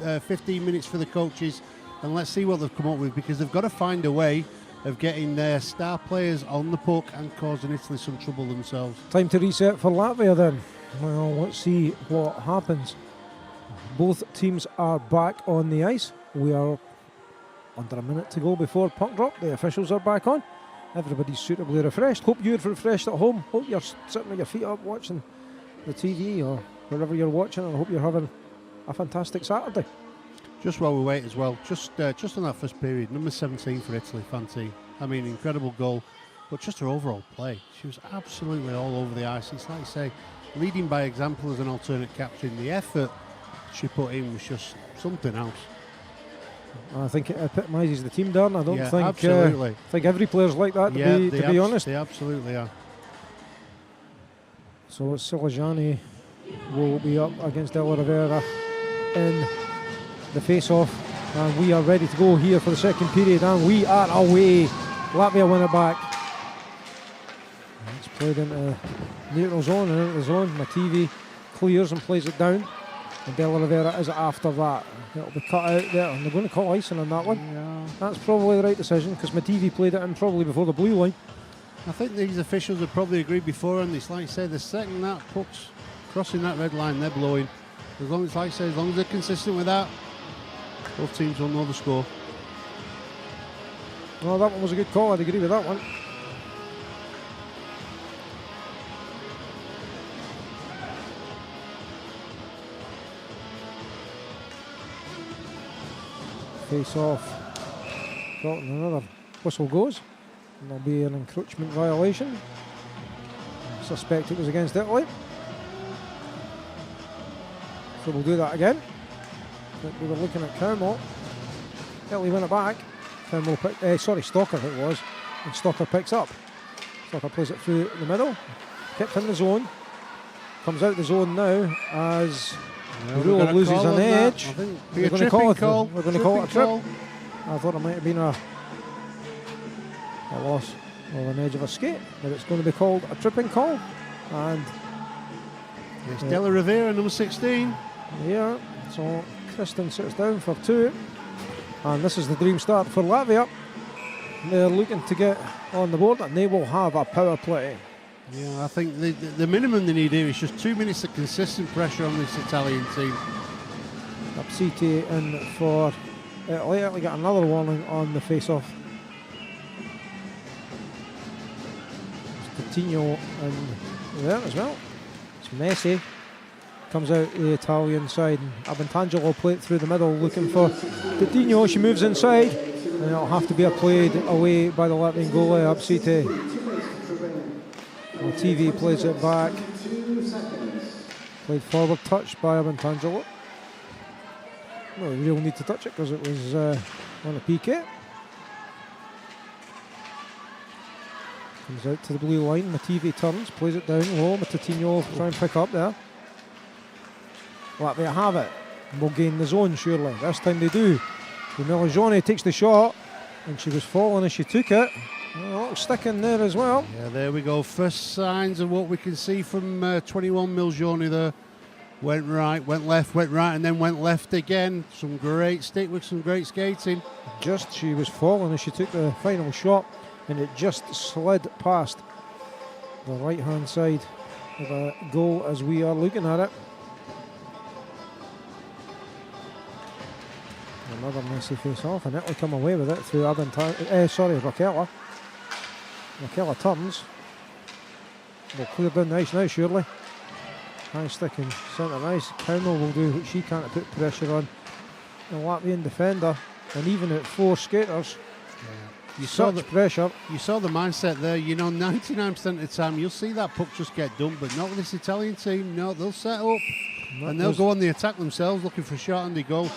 15 minutes for the coaches, and let's see what they've come up with, because they've got to find a way of getting their star players on the puck and causing Italy some trouble themselves. Time to reset for Latvia then. Well, let's see what happens. Both teams are back on the ice. We are under a minute to go before puck drop. The officials are back on. Everybody's suitably refreshed. Hope you're refreshed at home. Hope you're sitting with your feet up watching the TV or wherever you're watching, and I hope you're having a fantastic Saturday. Just while we wait as well, just on that first period, number 17 for Italy, Fanti. I mean, incredible goal, but just her overall play. She was absolutely all over the ice. It's like you say, leading by example as an alternate captain. The effort she put in was just something else. I think it epitomises the team, Darren. I don't absolutely. think every player's like that, to be honest. They absolutely are. So Silajani will be up against De La Rivera in the face-off, and we are ready to go here for the second period, and we are away. Latvia win it back. It's played into neutral zone and into the zone. Mativi clears and plays it down, and De La Rivera is after that. It'll be cut out there, and they're going to call icing on that one. Yeah. That's probably the right decision, because Mativi played it in probably before the blue line. I think these officials have probably agreed before, and it's like you say, the second that puck's crossing that red line, they're blowing. As long as, like I say, as long as they're consistent with that, both teams will know the score. Well, that one was a good call. I'd agree with that one. Face off. Got another whistle goes. And there'll be an encroachment violation. I suspect it was against Italy. So we'll do that again. We were looking at Cowmore. Italy win it back. Cowmore Stocker it was. And Stocker picks up. Stocker plays it through the middle. Kicked in the zone. Comes out the zone now as Rule loses an edge. We're going to call it a trip. I thought it might have been a loss of an edge of a skate, but it's going to be called a tripping call. And it's De La Rivera, number 16. Yeah, so Kristen sits down for 2, and this is the dream start for Latvia. They're looking to get on the board, and they will have a power play. Yeah, I think the minimum they need here is just 2 minutes of consistent pressure on this Italian team. Apsiti in for Italy. Italy got another warning on the face-off. Coutinho and there as well. It's Messi. Comes out the Italian side, and Abantangelo will play it through the middle looking for Coutinho. She moves inside, and it'll have to be played away by the Latvian goalie, Apsiti. TV plays it back. Played forward, touched by Abantangelo. No real need to touch it because it was on a PK. Comes out to the blue line. Mativi turns, plays it down low. Coutinho will try and pick up there. Latvia have it. And will gain the zone surely. This time they do. Melajoni takes the shot, and she was falling as she took it. A little stick in there as well. Yeah, there we go. First signs of what we can see from 21 Miljoni there. Went right, went left, went right, and then went left again. Some great stick with some great skating. She was falling as she took the final shot, and it just slid past the right-hand side of a goal as we are looking at it. Another messy face-off, and Italy come away with it through Raquel. Raquel turns. Will clear down the ice now, surely. High stick in centre ice. Cowmell will do what she can to put pressure on the Latvian defender, and even at 4 skaters, you saw such pressure. You saw the mindset there. 99% of the time you'll see that puck just get dumped, but not with this Italian team. No, they'll set up and they'll go on the attack themselves, looking for a shot and they go.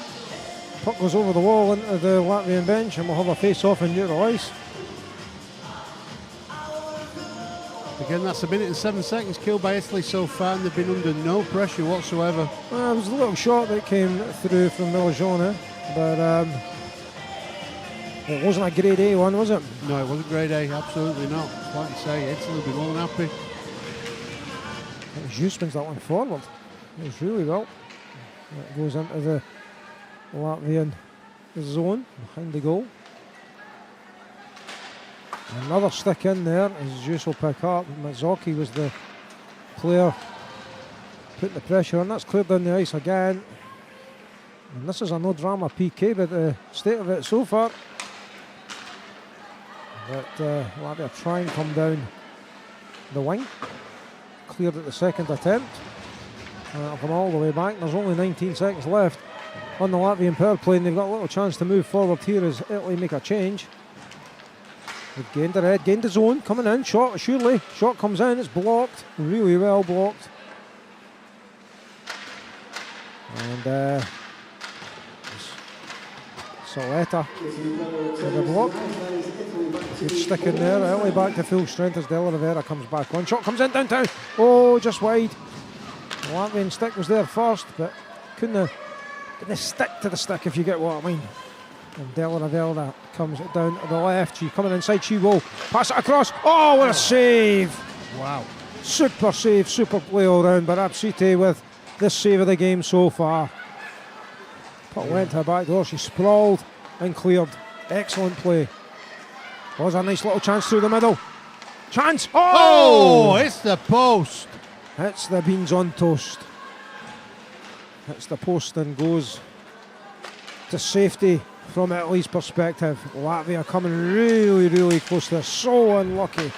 Puck goes over the wall into the Latvian bench, and we'll have a face-off in neutral ice. Again, that's a minute and 7 seconds killed by Italy so far, and they've been under no pressure whatsoever. There was a little shot that came through from Miligione, but it wasn't a grade A one, was it? No, it wasn't grade A, absolutely not. Like you say, Italy will be more than happy. It was Hughes brings that one forward. It was really well. It goes into the Latvian zone behind the goal. Another stick in there as Hughes will pick up. Mazzocchi was the player putting the pressure on. That's cleared down the ice again. And this is a no drama PK, but the state of it so far. But Latvia try and come down the wing. Cleared at the second attempt. It'll come all the way back. There's only 19 seconds left on the Latvian power play, and they've got a little chance to move forward here as Italy make a change. They've gained the red, gained the zone, coming in, shot surely. Shot comes in, it's blocked, really well blocked. And Soleta to the block. Good stick in there. Italy back to full strength as Della Rivera comes back on. Shot comes in downtown. Oh, just wide. The Latvian stick was there first, but couldn't stick to the stick, if you get what I mean. And Della Rivera comes down to the left. She's coming inside. She will pass it across. Oh, what a save! Wow. Super save, super play all round. But Absite with this save of the game so far. Puck went to her back door. She sprawled and cleared. Excellent play. Was a nice little chance through the middle. Chance! Oh! It's the post. Hits the beans on toast. Hits the post and goes to safety from Italy's perspective. Latvia coming really, really close. They're so unlucky.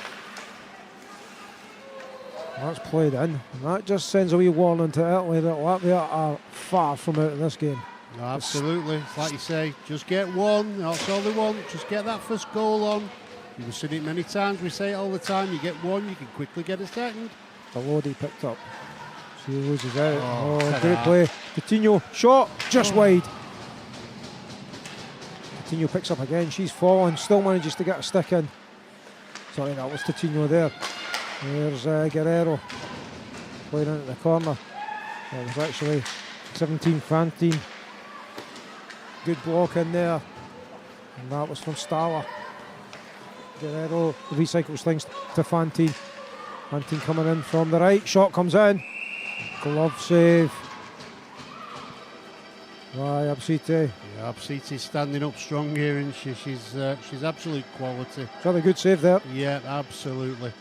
That's played in. And that just sends a wee warning to Italy that Latvia are far from out of this game. No, absolutely. It's like you say, just get one. That's all they want. Just get that first goal on. You've seen it many times. We say it all the time. You get one, you can quickly get a second. The Lodi picked up. She loses out. Oh, great play. Coutinho, shot, just wide. Coutinho picks up again. She's fallen, still manages to get a stick in. Sorry, that was Coutinho there. There's Guerrero playing into the corner. It was actually 17 Fantine. Good block in there. And that was from Stala. Guerrero recycles things to Fantine. Fantine coming in from the right. Shot comes in. Glove save by Absite. Yeah, Absite's standing up strong here, and she's absolute quality. Got a good save there. Yeah, absolutely.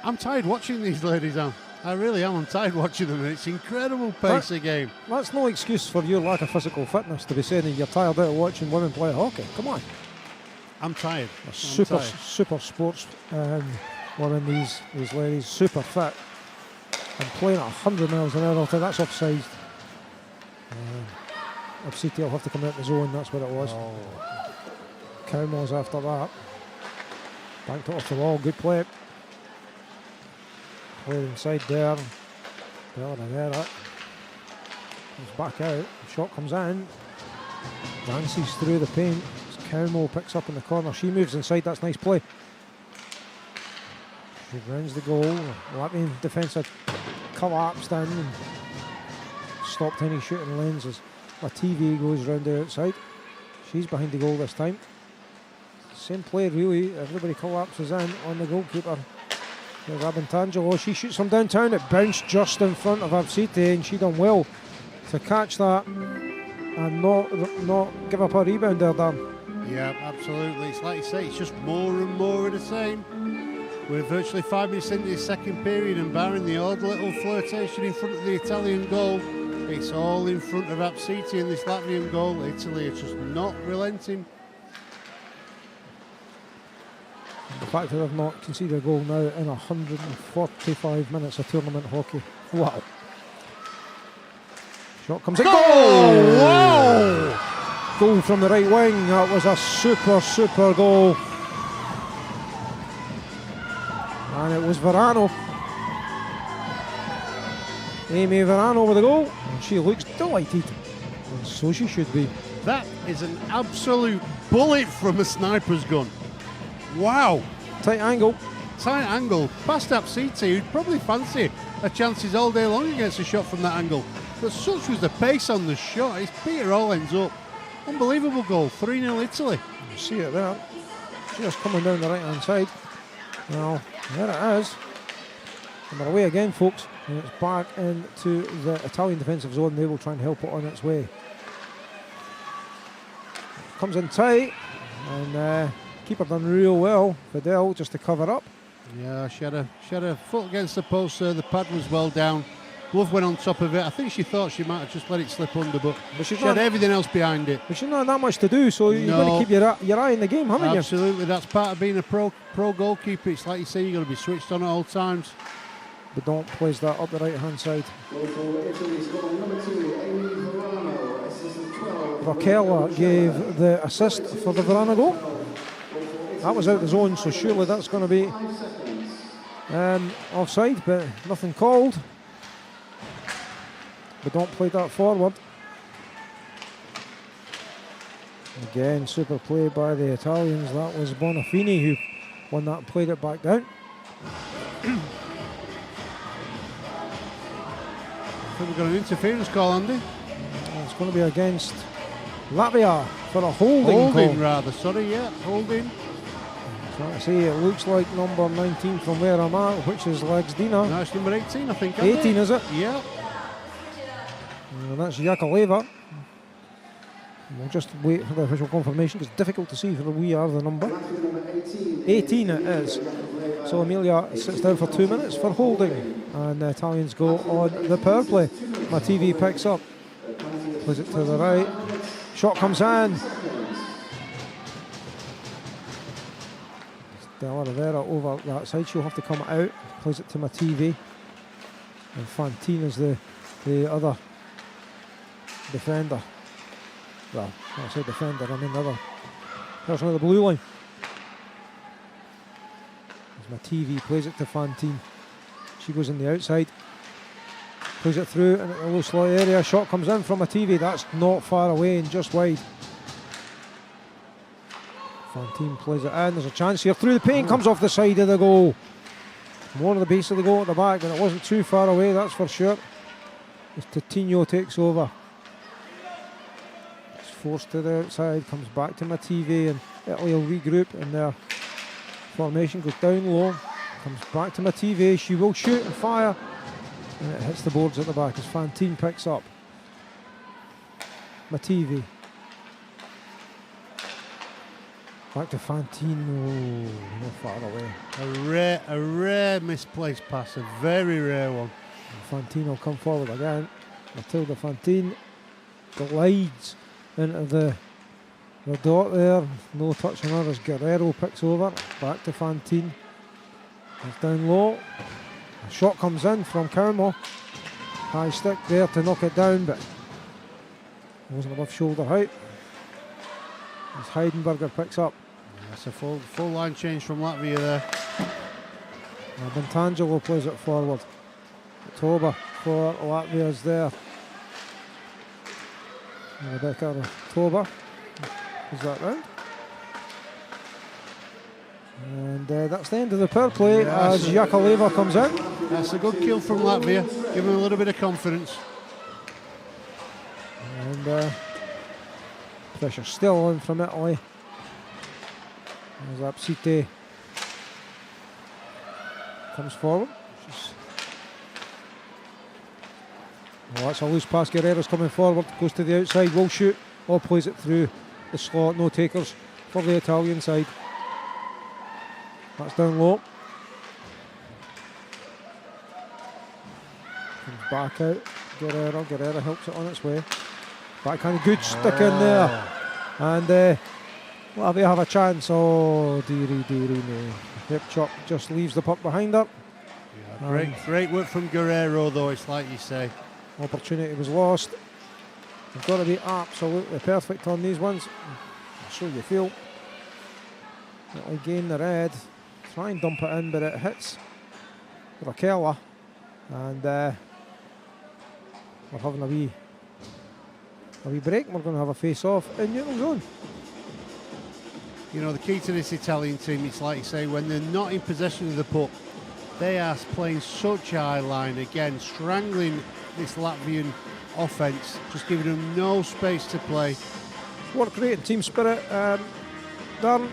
I'm tired watching these ladies, I really am. I'm tired watching them. It's incredible pace of game. That's no excuse for your lack of physical fitness to be saying that you're tired out of watching women play hockey. Come on. I'm tired. Super sports women, these ladies, super fit and playing at 100 miles an hour. That's offside. Absite will have to come out the zone. That's what it was. Cowmell's after that. Banked it off the wall. Good play. Played inside there. There. Comes back out. Shot comes in. Dances through the paint. Cowmell picks up in the corner. She moves inside. That's nice play. She rounds the goal. Latvian defence had collapsed in and stopped any shooting lanes as a TV goes round the outside. She's behind the goal this time. Same play really. Everybody collapses in on the goalkeeper. Robbin Tangelo. She shoots from downtown. It bounced just in front of Absite, and she done well to catch that and not give up a rebound there, Dan. Yeah, absolutely. It's like you say, it's just more and more of the same. We're virtually 5 minutes into the second period, and barring the odd little flirtation in front of the Italian goal, It's all in front of Apsiti in this Latvian goal. Italy are just not relenting. The fact that they've not conceded a goal now in 145 minutes of tournament hockey. Wow. Shot comes in. Goal! Wow! Goal from the right wing. That was a super goal. And it was Verano. Amy Verano with the goal. And she looks delighted. And so she should be. That is an absolute bullet from a sniper's gun. Wow. Tight angle. Tight angle. Past Apsiti, who'd probably fancy a chances all day long against a shot from that angle. But such was the pace on the shot. It's Peter all ends up. Unbelievable goal. 3-0 Italy. You see it there. Just coming down the right hand side. Well, there it is. And they're away again, folks. And it's back into the Italian defensive zone. They will try and help it on its way. Comes in tight. And keeper done real well. Fidel just to cover up. Yeah, she had a foot against the post there. The pad was well down. Glove went on top of it. I think she thought she might have just let it slip under, but she had everything else behind it. But she's not that much to do, so you've got to keep your eye in the game, haven't you? Absolutely, that's part of being a pro goalkeeper. It's like you say, you've got to be switched on at all times. But don't place that up the right hand side. Raquel gave the assist for the Verano goal. That was out the zone, so surely that's going to be offside, but nothing called. But don't play that forward. Again, super play by the Italians. That was Bonafini who won that and played it back down. I think we've got an interference call, Andy. It's going to be against Latvia for a holding call. Rather, sorry, yeah, holding. So I say it looks like number 19 from where I'm at, which is Legsdina. No, it's number 18, I think. 18, is it? Yeah. And that's Yakaleva. We'll just wait for the official confirmation. It's difficult to see whether we are the number. 18 it is. So Amelia sits down for 2 minutes for holding. And the Italians go on the power play. My TV picks up. Plays it to the right. Shot comes in. Della Rivera over that side. She'll have to come out. Plays it to my TV. And Fantine is the other defender. Well, when I say defender, I mean the other person on the blue line. As my TV plays it to Fantine. She goes in the outside. Plays it through in a low slot area. Shot comes in from a TV. That's not far away and just wide. Fantine plays it in. There's a chance here. Through the paint. Comes off the side of the goal. More of the base of the goal at the back, but it wasn't too far away, that's for sure. As Totino takes over. It's forced to the outside. Comes back to my TV and Italy will regroup and their formation goes down low. Comes back to my TV. She will shoot and fire. And it hits the boards at the back as Fantine picks up. My TV. Back to Fantine. Oh, not far away. A rare misplaced pass, a very rare one. And Fantine will come forward again. Matilda Fantine glides into the dot there. No touch on her as Guerrero picks over. Back to Fantine. It's down low. A shot comes in from Carmo. High stick there to knock it down, but it wasn't above shoulder height. As Heidenberger picks up. That's a full line change from Latvia there. Bentangelo plays it forward. Toba for Latvia is there. Rebecca Toba. Is that round? And that's the end of the power play as Yakaleva comes in. That's a good kill from Latvia. Give him a little bit of confidence. And pressure still on from Italy. As Apsiti comes forward. That's a loose pass. Guerrero's coming forward, goes to the outside, will shoot, or plays it through the slot. No takers for the Italian side. That's down low. Comes back out. Guerrero helps it on its way. Backhand, good stick in there. And Latvia have a chance. Oh, dearie, no. Hip chop just leaves the puck behind her. Yeah, great work from Guerrero, though, it's like you say. Opportunity was lost. You've got to be absolutely perfect on these ones. So you feel. It'll gain the red. Try and dump it in, but it hits Rakela. And we're having a wee break. We're going to have a face-off in neutral zone. You know, the key to this Italian team, it's like you say, when they're not in possession of the puck, they are playing such a high line, again, strangling this Latvian offence, just giving them no space to play. Work rate and team spirit, Darren.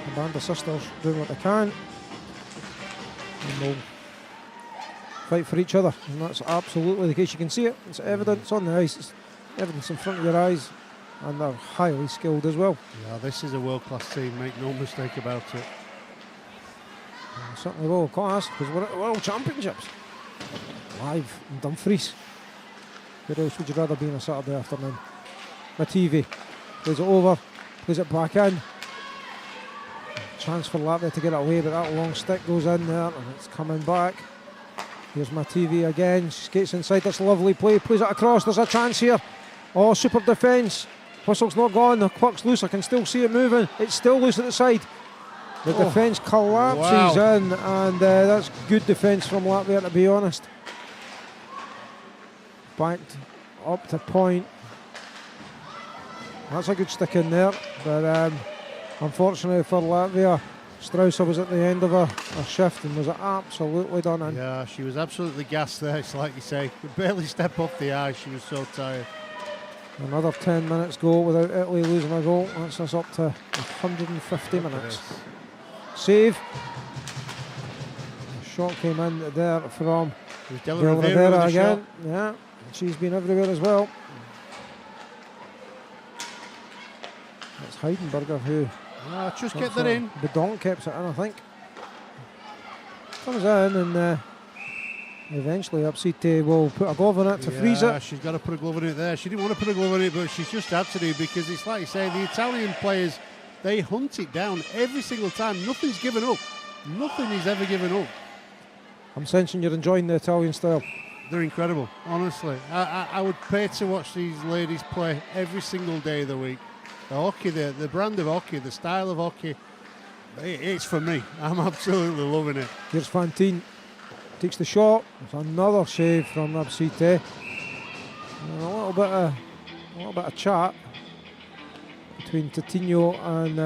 The band of sisters doing what they can. And they'll fight for each other, and that's absolutely the case. You can see it, it's evidence on the ice, it's evidence in front of your eyes, and they're highly skilled as well. Yeah, this is a world-class team, make no mistake about it. Certainly world class, because we're at the World Championships live in Dumfries. Where else would you rather be on a Saturday afternoon? My TV plays it over, plays it back in. Chance for Latvia to get it away, but that long stick goes in there and it's coming back. Here's my TV again. She skates inside. That's a lovely play. Plays it across. There's a chance here. Oh, super defence. Whistle's not gone. The puck's loose. I can still see it moving. It's still loose at the side. The defence collapses in, and that's good defence from Latvia, to be honest. Backed up to point. That's a good stick in there, but unfortunately for Latvia, Strausser was at the end of her shift and was absolutely done in. Yeah, she was absolutely gassed there, it's like you say. Could barely step off the ice, she was so tired. Another 10 minutes go without Italy losing a goal. That's us up to 150 minutes. Save. The shot came in there from Del Rivera again. Shot. Yeah, she's been everywhere as well. It's Heidenberger who... just get that in. Bedon kept it in, I think. Comes in and eventually Upsite will put a glove on it to freeze it. She's got to put a glove on it there. She didn't want to put a glove on it, but she's just had to do, because it's like you say, the Italian players, they hunt it down every single time. Nothing's given up. Nothing is ever given up. I'm sensing you're enjoying the Italian style. They're incredible, honestly. I would pay to watch these ladies play every single day of the week. The hockey, the brand of hockey, the style of hockey, it's for me. I'm absolutely loving it. Here's Fantine. Takes the shot. It's another save from Upsite. And a little bit of chat between Titino and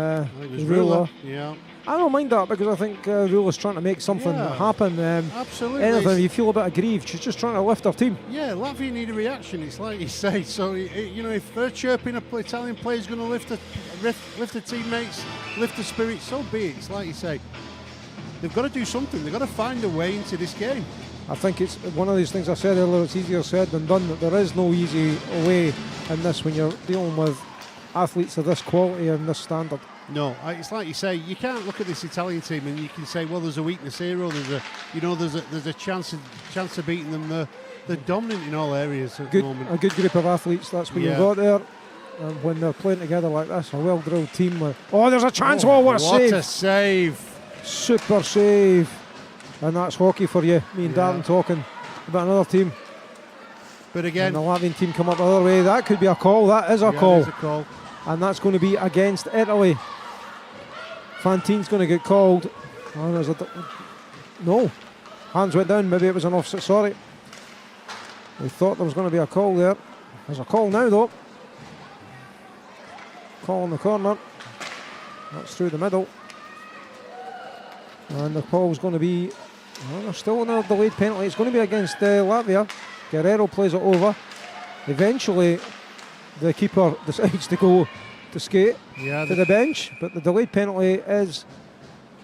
Rula. Yeah. I don't mind that, because I think Rula's trying to make something happen. Absolutely. Anything, you feel a bit aggrieved. She's just trying to lift her team. Yeah, Latvia need a reaction, it's like you say. So, you know, if they're chirping, Italian player's going to lift the teammates, lift the spirit, so be it. It's like you say. They've got to do something. They've got to find a way into this game. I think it's one of these things I said earlier, it's easier said than done, that there is no easy way in this when you're dealing with athletes of this quality and this standard. No, it's like you say, you can't look at this Italian team and you can say, well, there's a weakness here, or there's a chance of beating them. They're dominant in all areas at the moment. A good group of athletes, that's what you've got there. And when they're playing together like this, a well-drilled team with... Oh, there's a chance! What a save! What a save! Super save. And that's hockey for you. Me and Darren talking about another team. But again... And the Latvian team come up the other way. That could be a call. That is a call. It is a call. And that's going to be against Italy. Fantine's going to get called. Oh, there's no. Hands went down. Maybe it was an offset. Sorry. We thought there was going to be a call there. There's a call now, though. Call in the corner. That's through the middle. And the call's going to be... Oh, there's still another delayed penalty. It's going to be against Latvia. Guerrero plays it over. Eventually, the keeper decides to go to skate to the bench, but the delayed penalty is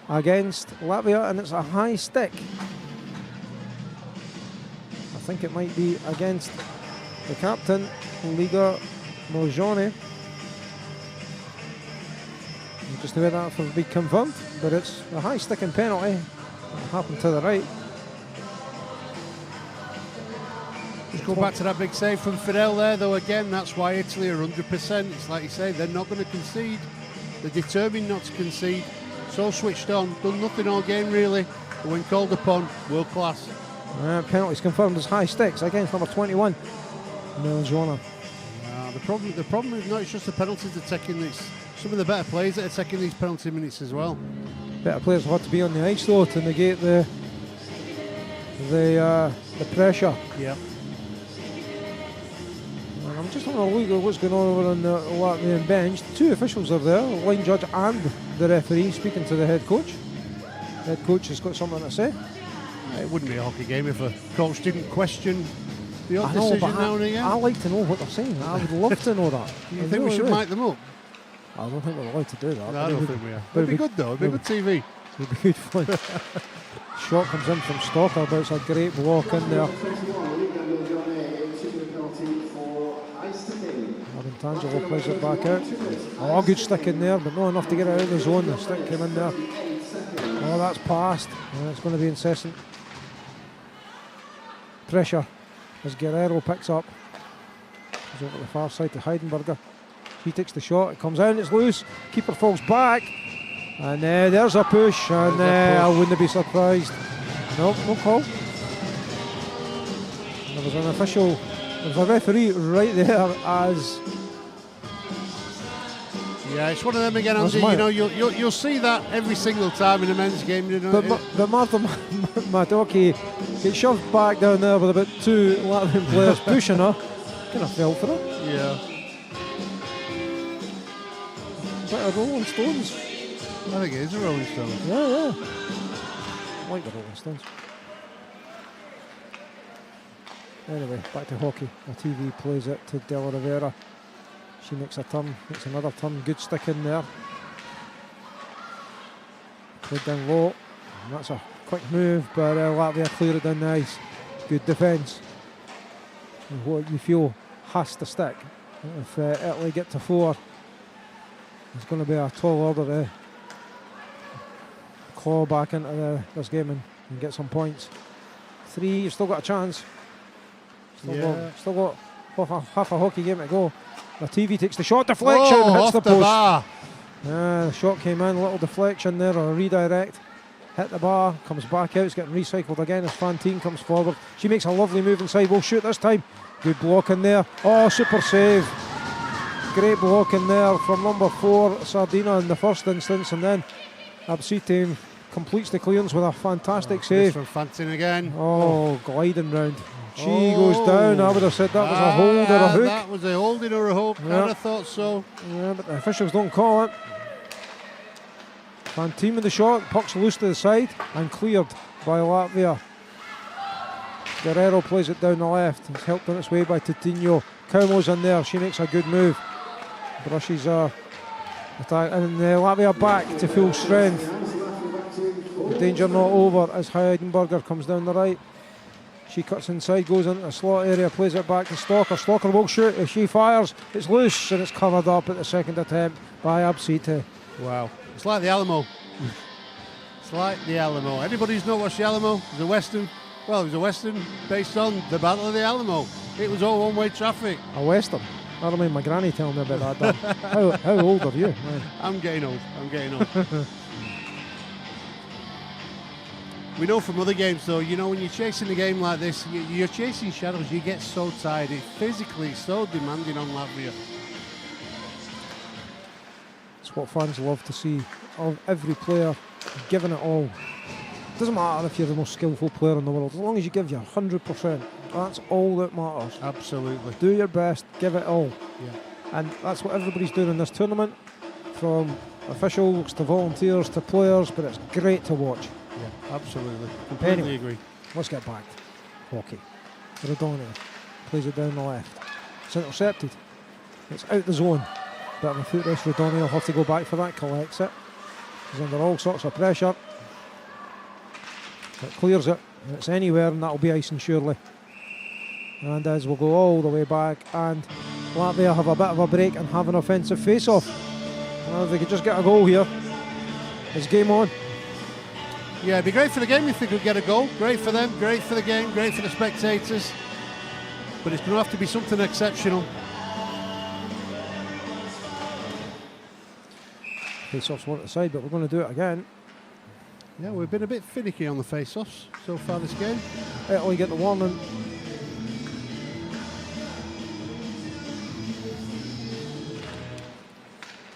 against Latvia, and it's a high stick. I think it might be against the captain, Liga Mojone. I'm just waiting that for to be confirmed, but it's a high sticking penalty. It happened to the right. Just go back to that big save from Fidel there, though. Again, that's why Italy are 100%. It's like you say, they're not going to concede. They're determined not to concede. So switched on, done nothing all game really. But when called upon, world class. Penalties confirmed as high sticks against number 21, Melanzona. The problem is not it's just the penalties they're taking. It's some of the better players that are taking these penalty minutes as well. Better players have had to be on the ice though to negate the pressure. Yeah. And I'm just having a look at what's going on over on the Latvian bench. Two officials are there, the line judge and the referee, speaking to the head coach. Head coach has got something to say. It wouldn't be a hockey game if a coach didn't question the odd I know, decision but now and again. I like to know what they're saying. I would love to know that. Do you think we should mic them up? I don't think we're allowed to do that. No, I don't think we are. It'd be good though. It'd be good TV. It would be good fun. Shot comes in from Stalker, but it's a great block in there. Tangelo plays it back out. Oh, good stick in there, but not enough to get it out of the zone. The stick came in there. Oh, that's passed. And it's going to be incessant pressure as Guerrero picks up. He's over the far side to Heidenberger. He takes the shot. It comes out. It's loose. Keeper falls back. And there's a push. And I wouldn't be surprised. No call. There was an official. There's a referee right there as. Yeah, it's one of them again, Andy. You know, you'll see that every single time in a men's game. You know, but Martha Madoki gets shoved back down there with about two Latvian players pushing her. Kind of fell for her. Yeah. Is that a Rolling Stones? I think it is a Rolling Stones. Yeah. I like the Rolling Stones. Anyway, back to hockey. The TV plays it to De La Rivera. She makes a turn, makes another turn. Good stick in there. Played down low. And that's a quick move, but Latvia clear it down the ice. Good defence. And what you feel has to stick. If Italy get to 4, it's going to be a tall order to claw back into this game and get some points. 3, you've still got a chance. Still got half a hockey game to go. The TV takes the shot, deflection, hits the post. Bar. The shot came in, a little deflection there, or a redirect. Hit the bar, comes back out, it's getting recycled again as Fantine comes forward. She makes a lovely move inside, will shoot this time. Good block in there. Oh, super save. Great block in there from number 4, Sardina in the first instance, and then Absite completes the clearance with a fantastic save. From Fantine again. Oh, gliding round. She goes down. I would have said that was a hold or a hook. That was a holding or a hook. Yeah. Kind of thought so. Yeah, but the officials don't call it. Fantine with the shot. Puck's loose to the side and cleared by Latvia. Guerrero plays it down the left. It's helped on its way by Titino. Kaumo's in there. She makes a good move. Brushes attack. And Latvia back to full strength. The danger not over as Heidenberger comes down the right. She cuts inside, goes into the slot area, plays it back to Stalker. Stalker will shoot. If she fires, it's loose and it's covered up at the second attempt by Absite. Wow. It's like the Alamo. It's like the Alamo. Anybody who's not watched the Alamo, it was a Western based on the Battle of the Alamo. It was all one-way traffic. A Western? I don't mind my granny telling me about that. How old are you? Man. I'm getting old. We know from other games, though, you know, when you're chasing a game like this, you're chasing shadows, you get so tired. It's so demanding on Latvia. It's what fans love to see. Of every player giving it all. It doesn't matter if you're the most skillful player in the world. As long as you give your 100%, that's all that matters. Absolutely. Do your best, give it all. Yeah. And that's what everybody's doing in this tournament, from officials to volunteers to players, but it's great to watch. Yeah, absolutely. Completely agree. Let's get back to hockey. Rodoni plays it down the left. It's intercepted. It's out the zone. Bit of a foot race. Rodoni will have to go back for that. Collects it. He's under all sorts of pressure. It clears it. And it's anywhere, and that'll be icing surely. And as we'll go all the way back, and Latvia have a bit of a break and have an offensive face-off. Well, if they could just get a goal here, it's game on. Yeah, it'd be great for the game if they could get a goal. Great for them, great for the game, great for the spectators. but it's going to have to be something exceptional. Face-offs one at the side, but we're going to do it again. Yeah, we've been a bit finicky on the face-offs so far this game. Italy get the warning.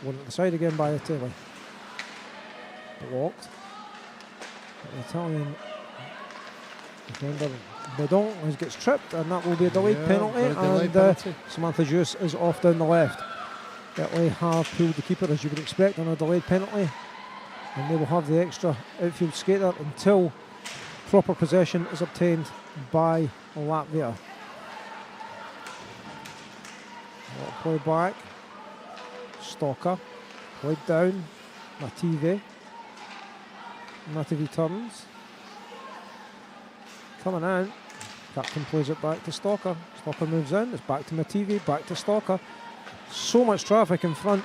One at the side again by Italy. Blocked. The Italian defender Bedon gets tripped, and that will be a delayed penalty. And Samantha Juice is off down the left. Italy have pulled the keeper, as you would expect, on a delayed penalty, and they will have the extra outfield skater until proper possession is obtained by Latvia. Play back. Stalker. Played down. Mativi turns. Coming in. Captain plays it back to Stalker. Stalker moves in. It's back to Mativi. Back to Stalker. So much traffic in front.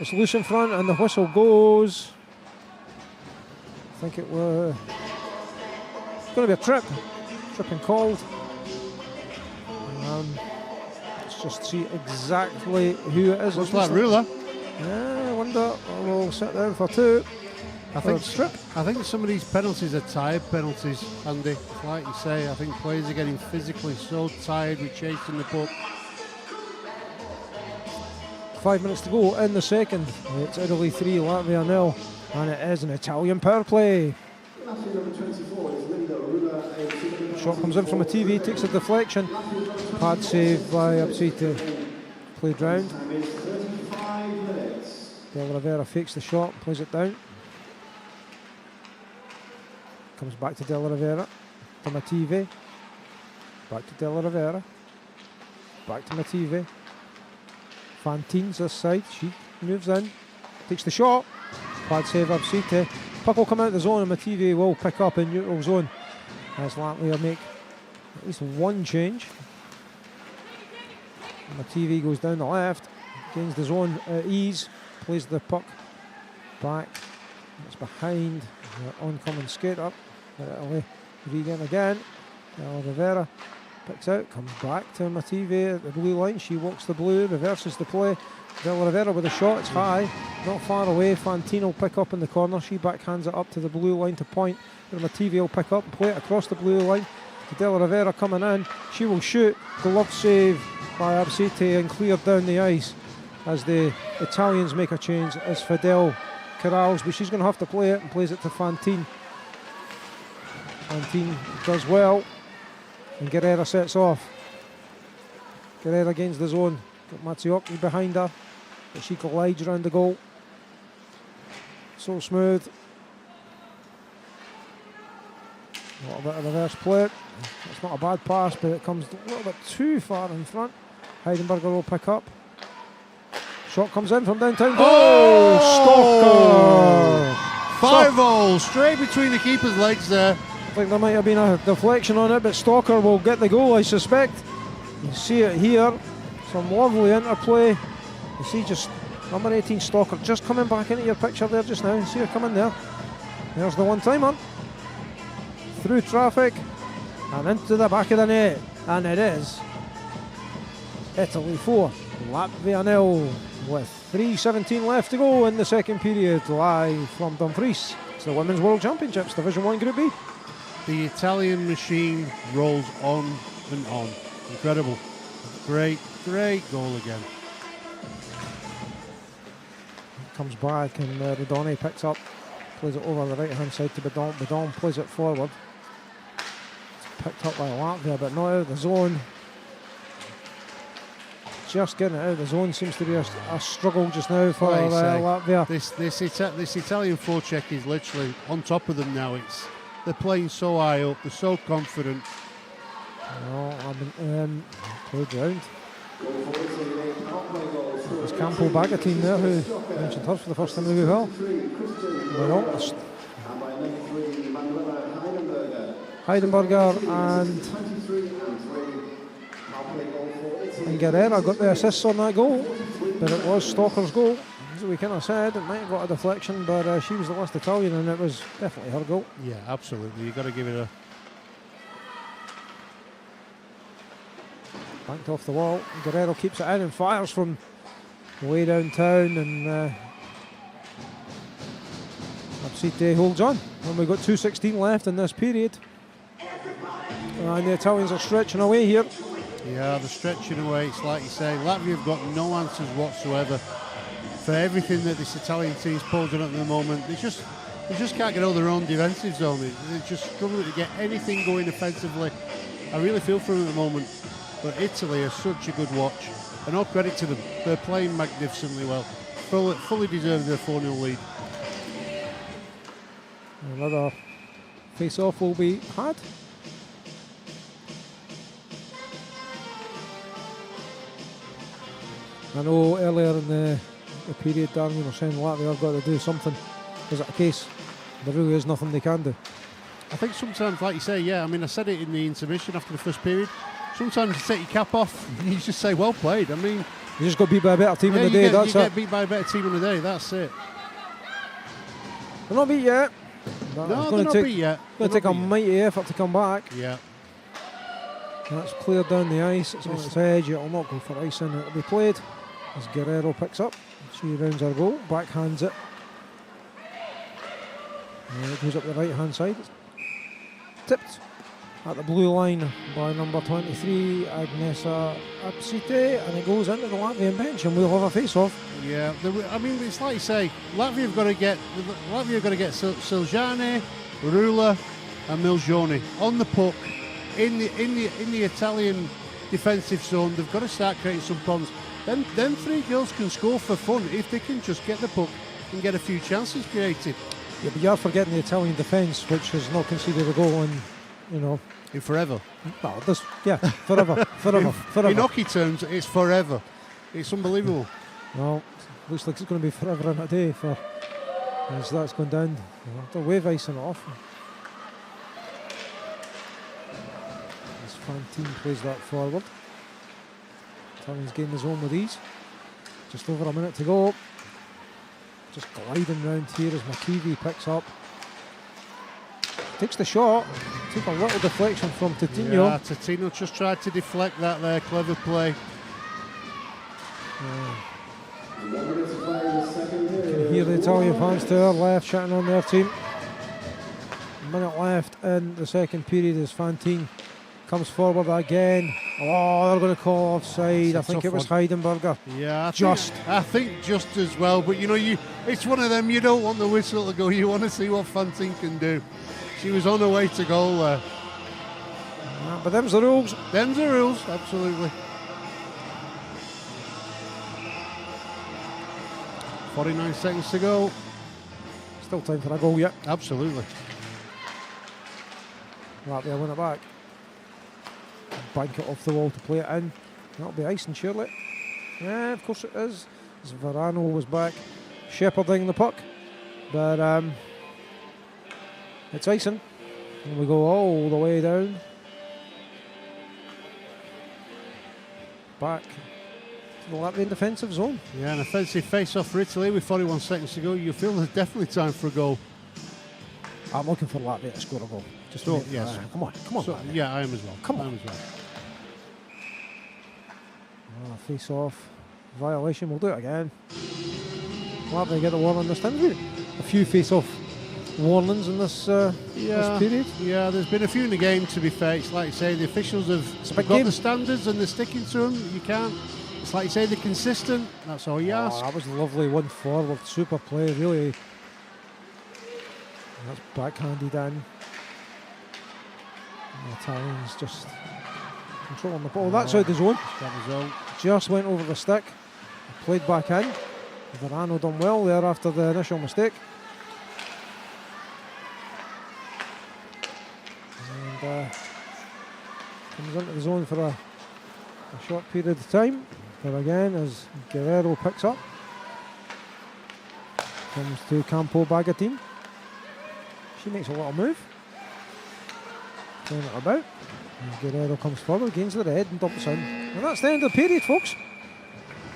It's loose in front, and the whistle goes. I think it was going to be a trip. Tripping called. Let's just see exactly who it is. Looks like Ruler. Yeah, I wonder. We'll sit down for two. I think some of these penalties are tired penalties, Andy. Like you say, I think players are getting physically so tired with chasing the puck. 5 minutes to go in the second. It's Italy 3, Latvia 0, and it is an Italian power play. Shot comes in from a TV, takes a deflection. Pad save by Absite. Played round. Del Rivera fakes the shot, plays it down. Comes back to Del Rivera. To Mativi. Back to Del Rivera. Back to Mativi. Fantine's this side, she moves in, takes the shot, bad save Absite. Puck will come out of the zone and Mativi will pick up in neutral zone as Latvia make at least one change. Mativi goes down the left, gains the zone at ease, plays the puck back, it's behind the oncoming skater. Italy Regan again, Rivera picks out, comes back to Mativi at the blue line. She walks the blue, reverses the play. Del Rivera with a shot, it's high, not far away. Fantino will pick up in the corner. She backhands it up to the blue line to point. Mativi will pick up and play it across the blue line to Del Rivera coming in. She will shoot. Glove save by Absite and cleared down the ice as the Italians make a change as Fidel corrals, but she's going to have to play it and plays it to Fantine. Fantine does well. And Guerrera sets off. Guerrera gains the zone. Got Matsuoki behind her, but she glides around the goal. So smooth. A little bit of reverse play. It's not a bad pass, but it comes a little bit too far in front. Heidenberger will pick up. Shot comes in from downtown. Oh! Stalker! 5-0, straight between the keeper's legs there. I think there might have been a deflection on it, but Stalker will get the goal, I suspect. You see it here. Some lovely interplay. You see just number 18 Stalker just coming back into your picture there just now. You see her coming there. There's the one-timer. Through traffic and into the back of the net. And it is Italy 4, Latvia 0, with 3:17 left to go in the second period, live from Dumfries. It's the Women's World Championships, Division 1 Group B. The Italian machine rolls on and on. Incredible. Great goal again. Comes back and Rodoni picks up, plays it over the right hand side to Bedon. Bedon plays it forward. It's picked up by Latvia, but not out of the zone. Just getting it out of the zone seems to be a struggle just now for Latvia. This Italian forecheck is literally on top of them now. They're playing so high up, they're so confident. Played round. It's Campo Bagatine there who mentioned her for the first time really well. Heidenberger and Guerrera got the assists on that goal, but it was Stalker's goal. As we kind of said, it might have got a deflection, but she was the last Italian and it was definitely her goal. Yeah, absolutely. You've got to give it a... Banked off the wall. Guerrero keeps it in and fires from way downtown, and Absite holds on. And we've got 2:16 left in this period. And the Italians are stretching away here. Yeah, they're stretching away. It's like you say, Latvia have got no answers whatsoever for everything that this Italian team's posing at the moment. They just can't get out of their own defensive zone. They're just struggling to get anything going offensively. I really feel for them at the moment. But Italy are such a good watch. And all credit to them. They're playing magnificently well. Fully deserve their 4-0 lead. Another face-off will be had. I know earlier in the period, Darren, you were saying Latvia have got to do something. Is it a case there really is nothing they can do? I think sometimes, like you say, yeah, I mean, I said it in the intermission after the first period. Sometimes you take your cap off and you just say, well played. I mean, you just got beat by a better team in the day, that's it. You get beat by a better team in the day, that's it. They're not beat yet. No, they're not beat yet. It's going to take a mighty effort to come back. Yeah. That's cleared down the ice. It's on its edge. It'll not go for icing. It'll be played as Guerrero picks up. She rounds her goal. Backhands it. And it goes up the right hand side. It's tipped at the blue line by number 23, Agnesa Absite, and it goes into the Latvian bench, and we'll have a face-off. Yeah, I mean, it's like you say, Latvia have got to get Siljane, Rula, and Miljoni on the puck in the Italian defensive zone. They've got to start creating some problems. Them three girls can score for fun if they can just get the puck and get a few chances created. Yeah, but you're forgetting the Italian defence, which has not conceded a goal in, in forever. Well, forever. In hockey terms, it's forever. It's unbelievable. Well, looks like it's going to be forever in a day for as that's gone down. The wave icing off. As Fantine plays that forward. Italians gain the zone with ease. Just over a minute to go. Just gliding round here as McKeevy picks up. Takes the shot. Took a little deflection from Titino. Yeah, Titino just tried to deflect that there. Clever play. You can hear the Italian fans to our left shouting on their team. A minute left in the second period as Fantine comes forward again. Oh, they're going to call offside. I think it was Heidenberger. Yeah, I think just as well. But it's one of them. You don't want the whistle to go. You want to see what Fantine can do. She was on her way to goal there. Yeah, but them's the rules. Them's the rules, absolutely. 49 seconds to go. Still time for a goal yet. Absolutely. Latvia win it back. Bank it off the wall to play it in. That'll be icing surely. Yeah, of course it is. As Varano was back shepherding the puck. But it's icing. And we go all the way down. Back to the Latvian defensive zone. Yeah, an offensive face-off for Italy with 41 seconds to go. You feel there's definitely time for a goal. I'm looking for Latvia to score a goal. Just yes. Come on. So, yeah, I am as well. Come on. Face off. Violation. We'll do it again. Latvia get the warning this time. A few face-off warnings in this period. Yeah, there's been a few in the game, to be fair. It's like you say, the officials have got the standards and they're sticking to them. You can't. It's like you say, they're consistent. That's all you ask. That was lovely. One forward. Super play, really. That's backhanded in. The Italians just controlling the ball. That's out the zone. Just went over the stick. Played back in. Varano done well there after the initial mistake. And comes into the zone for a short period of time. But again, as Guerrero picks up. Comes to Campo Bagatin. She makes a little move. Turn it about. And Guerrero comes forward, gains the red and dumps in. And that's the end of the period, folks.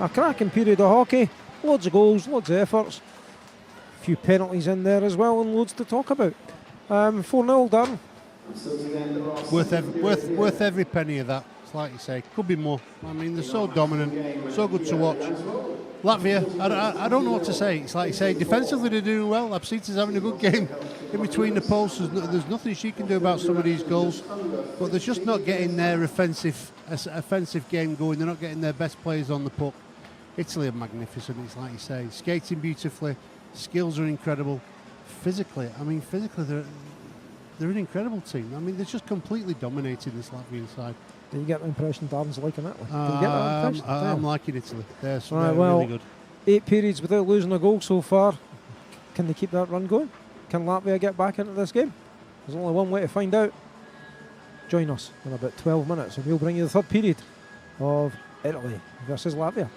A cracking period of hockey. Loads of goals, loads of efforts. A few penalties in there as well and loads to talk about. 4-0 done. Worth every penny of that. It's like you say, could be more. I mean, they're so dominant, so good to watch. Latvia, I don't know what to say. It's like you say, defensively they're doing well. Absita's having a good game in between the posts. There's nothing she can do about some of these goals, but they're just not getting their offensive game going. They're not getting their best players on the puck. Italy are magnificent. It's like you say, skating beautifully, skills are incredible. Physically, they're an incredible team. I mean, they're just completely dominating this Latvian side. Do you get the impression Darren's liking Italy? Do you get that impression? I'm liking Italy. They're well, really good. 8 periods without losing a goal so far. Can they keep that run going? Can Latvia get back into this game? There's only one way to find out. Join us in about 12 minutes and we'll bring you the third period of Italy versus Latvia.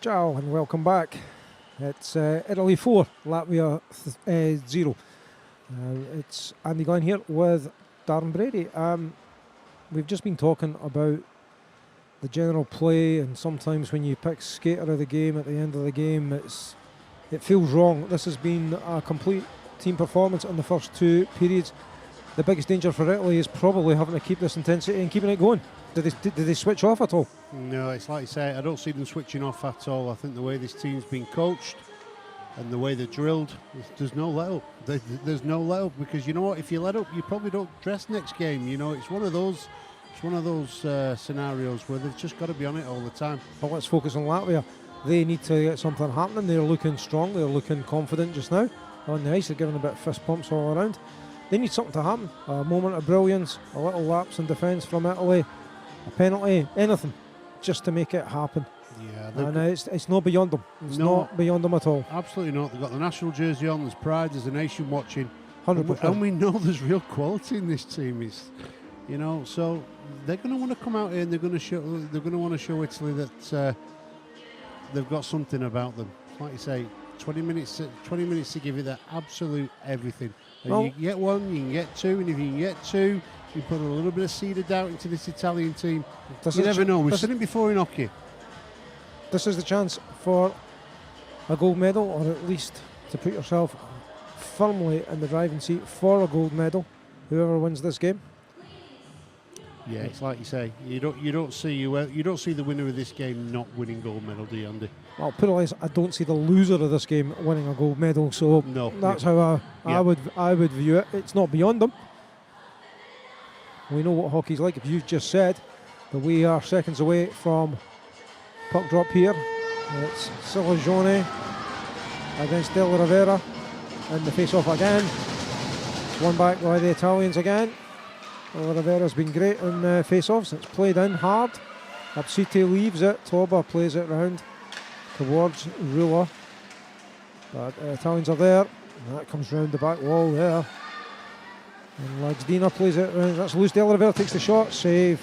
Ciao and welcome back. It's Italy 4, Latvia 0. It's Andy Glenn here with Darren Brady. We've just been talking about the general play, and sometimes when you pick skater of the game at the end of the game, it feels wrong. This has been a complete team performance in the first two periods. The biggest danger for Italy is probably having to keep this intensity and keeping it going. Did they switch off at all? No, it's like you say, I don't see them switching off at all. I think the way this team's been coached and the way they're drilled, there's no let up. There's no let up, because you know what? If you let up, you probably don't dress next game. You know, it's one of those scenarios where they've just got to be on it all the time. But let's focus on Latvia. They need to get something happening. They're looking strong. They're looking confident just now. On the ice, they're giving a bit of fist pumps all around. They need something to happen. A moment of brilliance, a little lapse in defence from Italy, a penalty, anything, just to make it happen. Yeah, and it's not beyond them. It's not beyond them at all. Absolutely not. They've got the national jersey on. There's pride. There's a nation watching. 100%. And we know there's real quality in this team. So they're going to want to come out here and they're going to want to show Italy that they've got something about them. Like you say, 20 minutes to give it their absolute everything. And well, you can get one, you can get two, and if you can get two, you put a little bit of seed of doubt into this Italian team. You never know. We've seen it before in hockey. This is the chance for a gold medal, or at least to put yourself firmly in the driving seat for a gold medal, whoever wins this game. Yeah, it's like you say, you don't see the winner of this game not winning gold medal, do you, Andy? Well, put it like this, I don't see the loser of this game winning a gold medal, so that's how I would view it. It's not beyond them. We know what hockey's like. If you've just said that we are seconds away from puck drop here, it's Silagione against Del Rivera, and the face-off again. It's won back by the Italians again. Del Rivera's been great in face-offs. It's played in hard. Absite leaves it. Toba plays it round towards Rula. But Italians are there. And that comes round the back wall there. And Lagsdina plays it round. That's loose. Del Rivera takes the shot. Save.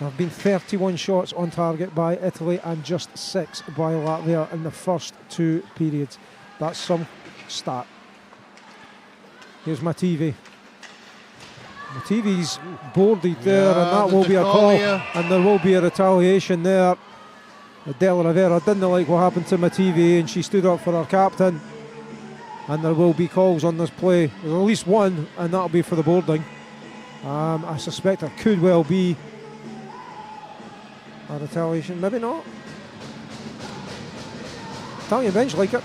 There have been 31 shots on target by Italy and just 6 by Latvia in the first two periods. That's some stat. Here's my TV. The TV's boarded there, and that will be a call, and there will be a retaliation there. Del Rivera didn't like what happened to my TV, and she stood up for her captain, and there will be calls on this play. There's at least one, and that'll be for the boarding. I suspect there could well be a retaliation, maybe not. Italian bench like it.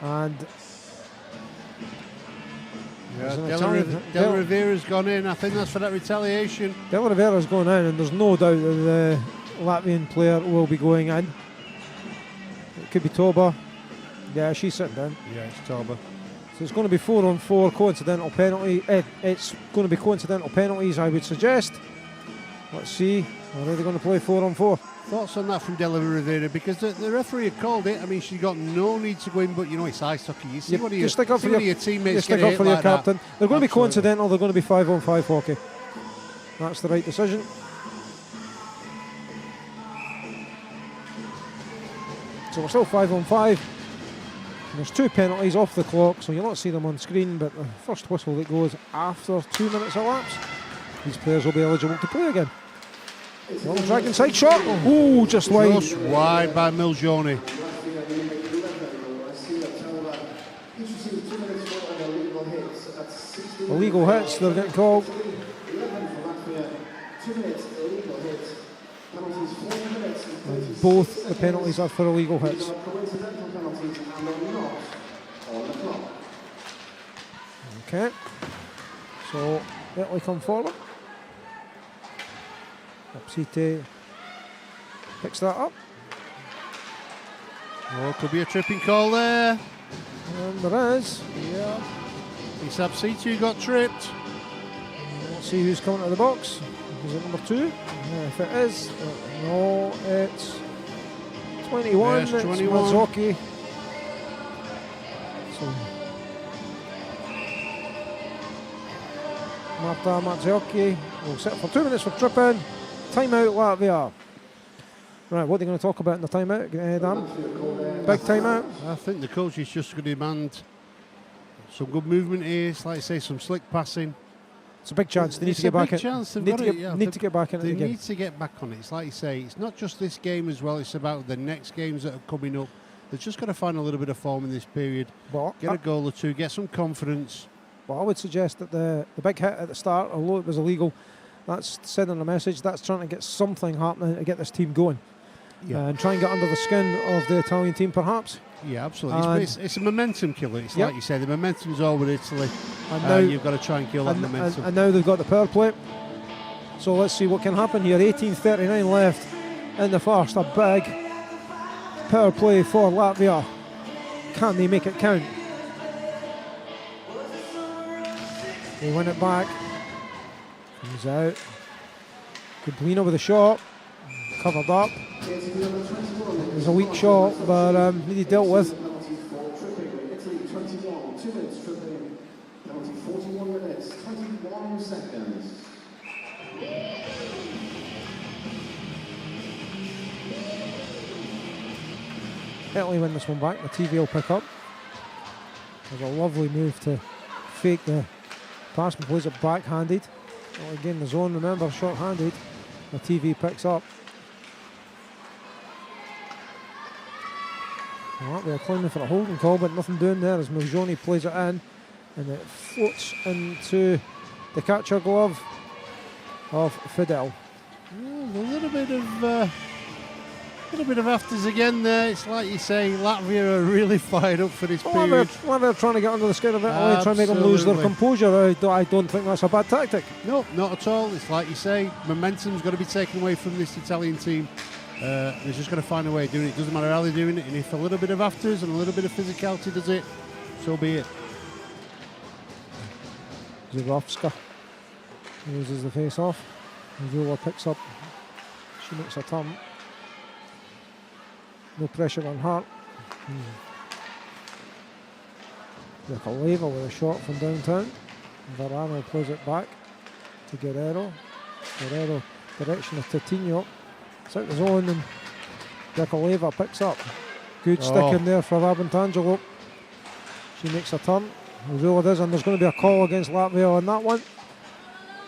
And Del Rivera's gone in. I think that's for that retaliation. Del Rivera's going in, and there's no doubt that the Latvian player will be going in. It could be Toba. Yeah, she's sitting down. Yeah, it's Toba. So it's going to be 4-on-4 coincidental penalty. It's going to be coincidental penalties, I would suggest. Let's see. Are they going to play 4-on-4? Thoughts on that from Del Rivera? Because the referee had called it. I mean, she's got no need to go in, but you know it's ice hockey. You see one of your teammates you stick up for your captain. That. They're going to be coincidental. They're going to be 5-on-5 hockey. That's the right decision. So we're still 5-on-5. There's 2 penalties off the clock, so you'll not see them on screen, but the first whistle that goes after 2 minutes elapse, these players will be eligible to play again. Well, dragon side shot. Ooh, just wide. Just wide by Milgioni. Illegal hits, they're getting called. And both the penalties are for illegal hits. Okay. So, Italy come forward. Absite picks that up. Oh, could be a tripping call there. And there is. Yeah. It's Absite who got tripped. Let's see who's coming to the box. Is it number 2? If it is, no, it's 21. Yes, it's 21. Mazzocchi. So, Marta Mazzocchi will sit for 2 minutes for tripping. timeout, Latvia. Right, what are they going to talk about in the timeout, Dan? Big timeout? I think the coach is just going to demand some good movement here. It's like I say, some slick passing. It's a big chance. They need It's to get a back big in. chance. They've Need got to it, get, yeah. need to get back in it They again. need to get back on it. It's like you say, it's not just this game as well, it's about the next games that are coming up. They've just got to find a little bit of form in this period. But Get a goal or two, get some confidence. Well, I would suggest that the big hit at the start, although it was illegal, that's sending a message. That's trying to get something happening to get this team going. And try and get under the skin of the Italian team, perhaps. Yeah, absolutely. It's a momentum killer. It's like you say, the momentum's all with Italy. And now you've got to try and kill that momentum. And now they've got the power play. So let's see what can happen here. 18:39 left in the first. A big power play for Latvia. Can they make it count? They win it back. Comes out. Kublina with a shot. Covered up. It was a weak shot, but he dealt with. Italy win this one back. The TV will pick up. There's a lovely move to fake the pass and plays it backhanded. Well, again, the zone, remember, short-handed. The TV picks up. Well, they're claiming for a holding call, but nothing doing there as Milgioni plays it in, and it floats into the catcher glove of Fidel. Yeah, a little bit of afters again there. It's like you say, Latvia are really fired up for this period. Well, they're trying to get under the skin of Italy and try and make them lose their composure. I don't think that's a bad tactic. No, not at all. It's like you say, momentum's got to be taken away from this Italian team. They're just going to find a way of doing it. It doesn't matter how they're doing it, and if a little bit of afters and a little bit of physicality does it, so be it. Zurovska loses the face off. Zula picks up. She makes a turn. No pressure on her. Yakaleva with a shot from downtown. Varano plays it back to Guerrero. Guerrero direction of Totino. It's out the zone and Yakaleva picks up. Good stick in there for Rabintangelo. She makes a turn. Zula does, and there's going to be a call against Latvia on that one.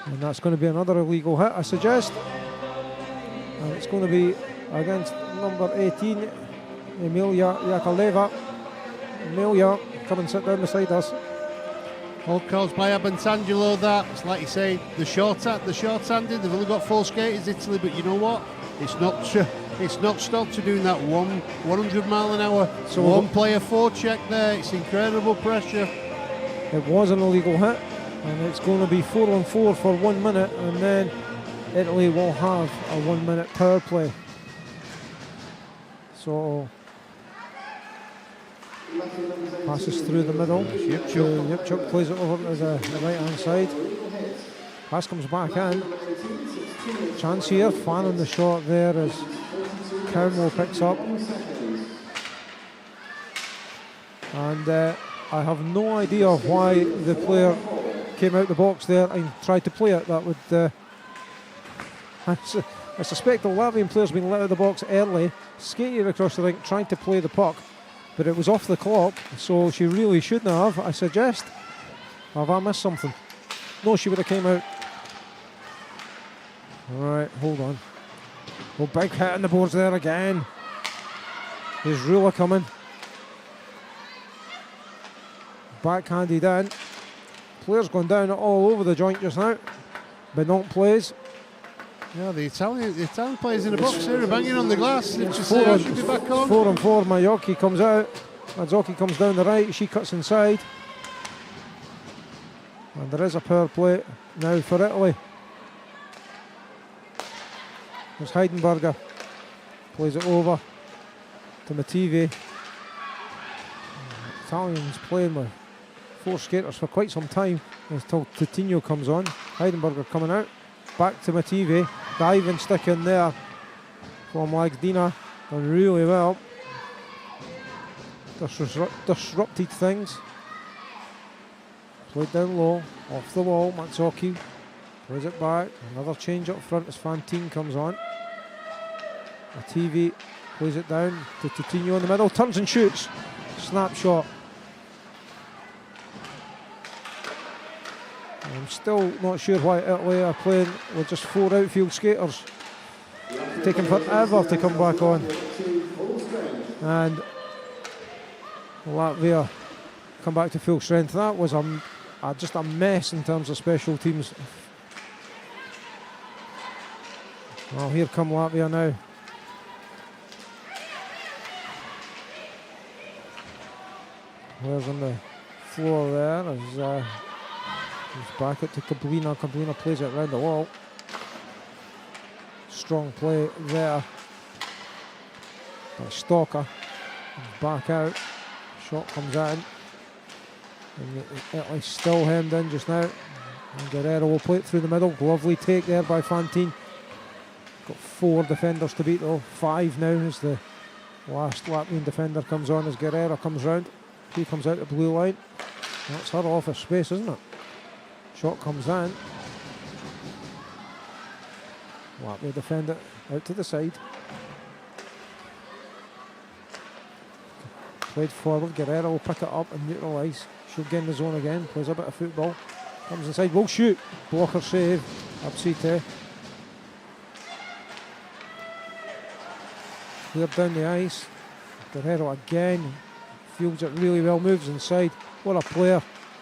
And that's going to be another illegal hit, I suggest. And it's going to be against number 18, Emilia Yakaleva. Emilia, come and sit down beside us. All calls by Abantangelo. That it's like you say, the short-handed. They've only got 4 skaters, Italy, but you know what? It's not stopped to doing that 100 mile an hour. So one player forecheck there. It's incredible pressure. It was an illegal hit, and it's going to be 4-on-4 for 1 minute, and then Italy will have a 1 minute power play. So passes through the middle. Yipchuk plays it over to the right hand side. Pass comes back in. Chance here, fanning the shot there as Carmo picks up. And I have no idea why the player came out the box there and tried to play it. That would I suspect the Latvian player's been let out of the box early, skated across the rink, trying to play the puck, but it was off the clock, so she really shouldn't have, I suggest. Have I missed something? No, she would have came out. Alright, hold on. Oh, big hit on the boards there again. There's Rula coming. Backhanded in. Player's gone down all over the joint just now. Benoit plays. Yeah, the Italian players in the box here are banging on the glass. Should be back on. 4-on-4. Mazzocchi comes out. Mazzocchi comes down the right. She cuts inside. And there is a power play now for Italy. There's Heidenberger. Plays it over to Mativi. Italians playing with 4 skaters for quite some time until Totino comes on. Heidenberger coming out. Back to Mativi. Diving stick in there from Lagdina. Done really well. Disrupted things. Played down low. Off the wall. Mazzocchi Plays it back. Another change up front as Fantine comes on. TV plays it down to Coutinho in the middle. Turns and shoots. Snapshot. I'm still not sure why Italy are playing with just 4 outfield skaters. Taking forever to come back on. And Latvia come back to full strength. That was just a mess in terms of special teams. Well, here come Latvia now. Players on the floor there as he's back it to Kablina. Kablina plays it around the wall. Strong play there by Stalker. Back out. Shot comes in. And Italy still hemmed in just now. And Guerrero will play it through the middle. Lovely take there by Fantine. Got 4 defenders to beat though. 5 now as the last Latvian defender comes on as Guerrero comes round. He comes out the blue line. That's her office space, isn't it? Shot comes in. Latvia defend it out to the side. Played forward. Guerrero will pick it up and neutralise. She'll get in the zone again. Plays a bit of football. Comes inside. Will shoot. Blocker save. Absite. Cleared down the ice. Guerrero again. Fields it really well. Moves inside. What a player.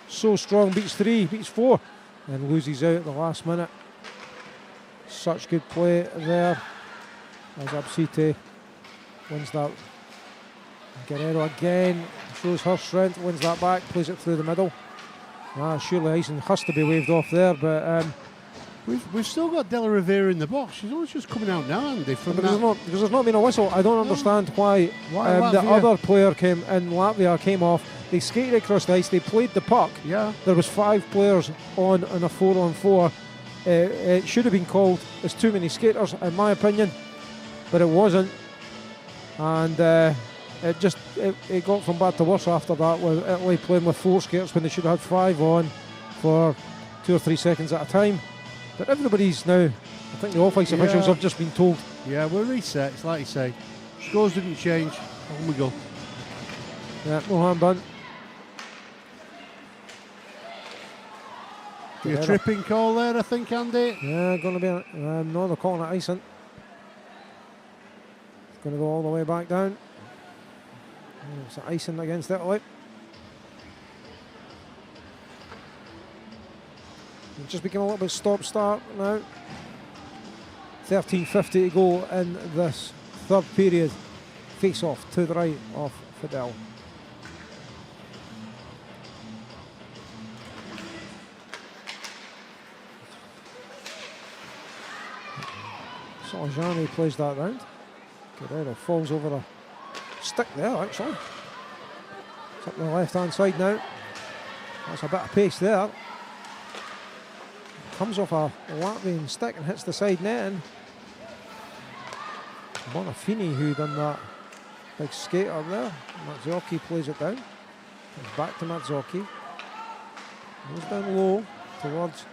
So strong. Beats 3. Beats 4. And loses out at the last minute. Such good play there as Absite wins that. Guerrero again shows her strength, wins that back, plays it through the middle. Surely icing has to be waved off there, but we've still got Della Rivera in the box. She's only just coming out now, Andy. Because there's not been a whistle. I don't understand why the other player came in. Latvia came off. They skated across the ice. They played the puck. Yeah. There was 5 players on in a 4-on-4. It should have been called as too many skaters, in my opinion, but it wasn't. And it got from bad to worse after that, with Italy playing with 4 skaters when they should have had 5 on for 2 or 3 seconds at a time. But everybody's now, I think the off-ice officials have just been told. Yeah, we're reset. It's like you say. Scores didn't change. On we go. Yeah, no handband. A tripping call there, I think, Andy. Yeah, going to be. No, they're calling it icing. It's going to go all the way back down. It's icing against Italy. It just became a little bit stop-start now. 13:50 to go in this third period. Face-off to the right of Fidel. Solajani plays that round. Guerrero falls over a stick there, actually. It's up the left-hand side now. That's a bit of pace there. Comes off a Latvian stick and hits the side net. Bonafini who done that big skater there. Mazzocchi plays it down. Comes back to Mazzocchi. Goes down low towards.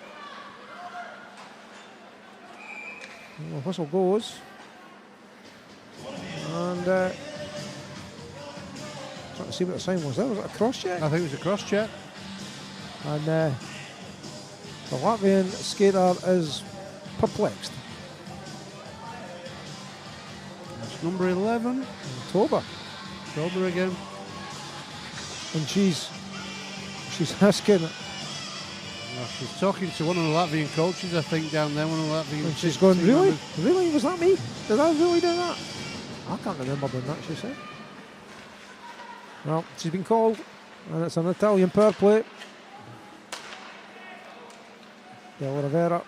The whistle goes. And trying to see what the sign was there. Was it a cross check? I think it was a cross check. And the Latvian skater is perplexed. That's number 11. Toba again. And she's asking. Well, she's talking to one of the Latvian coaches, I think, down there. One of the Latvian. And she's going, really? Really? Was that me? Did I really do that? I can't remember doing that, she said. Well, she's been called, and it's an Italian power play. Della Rivera,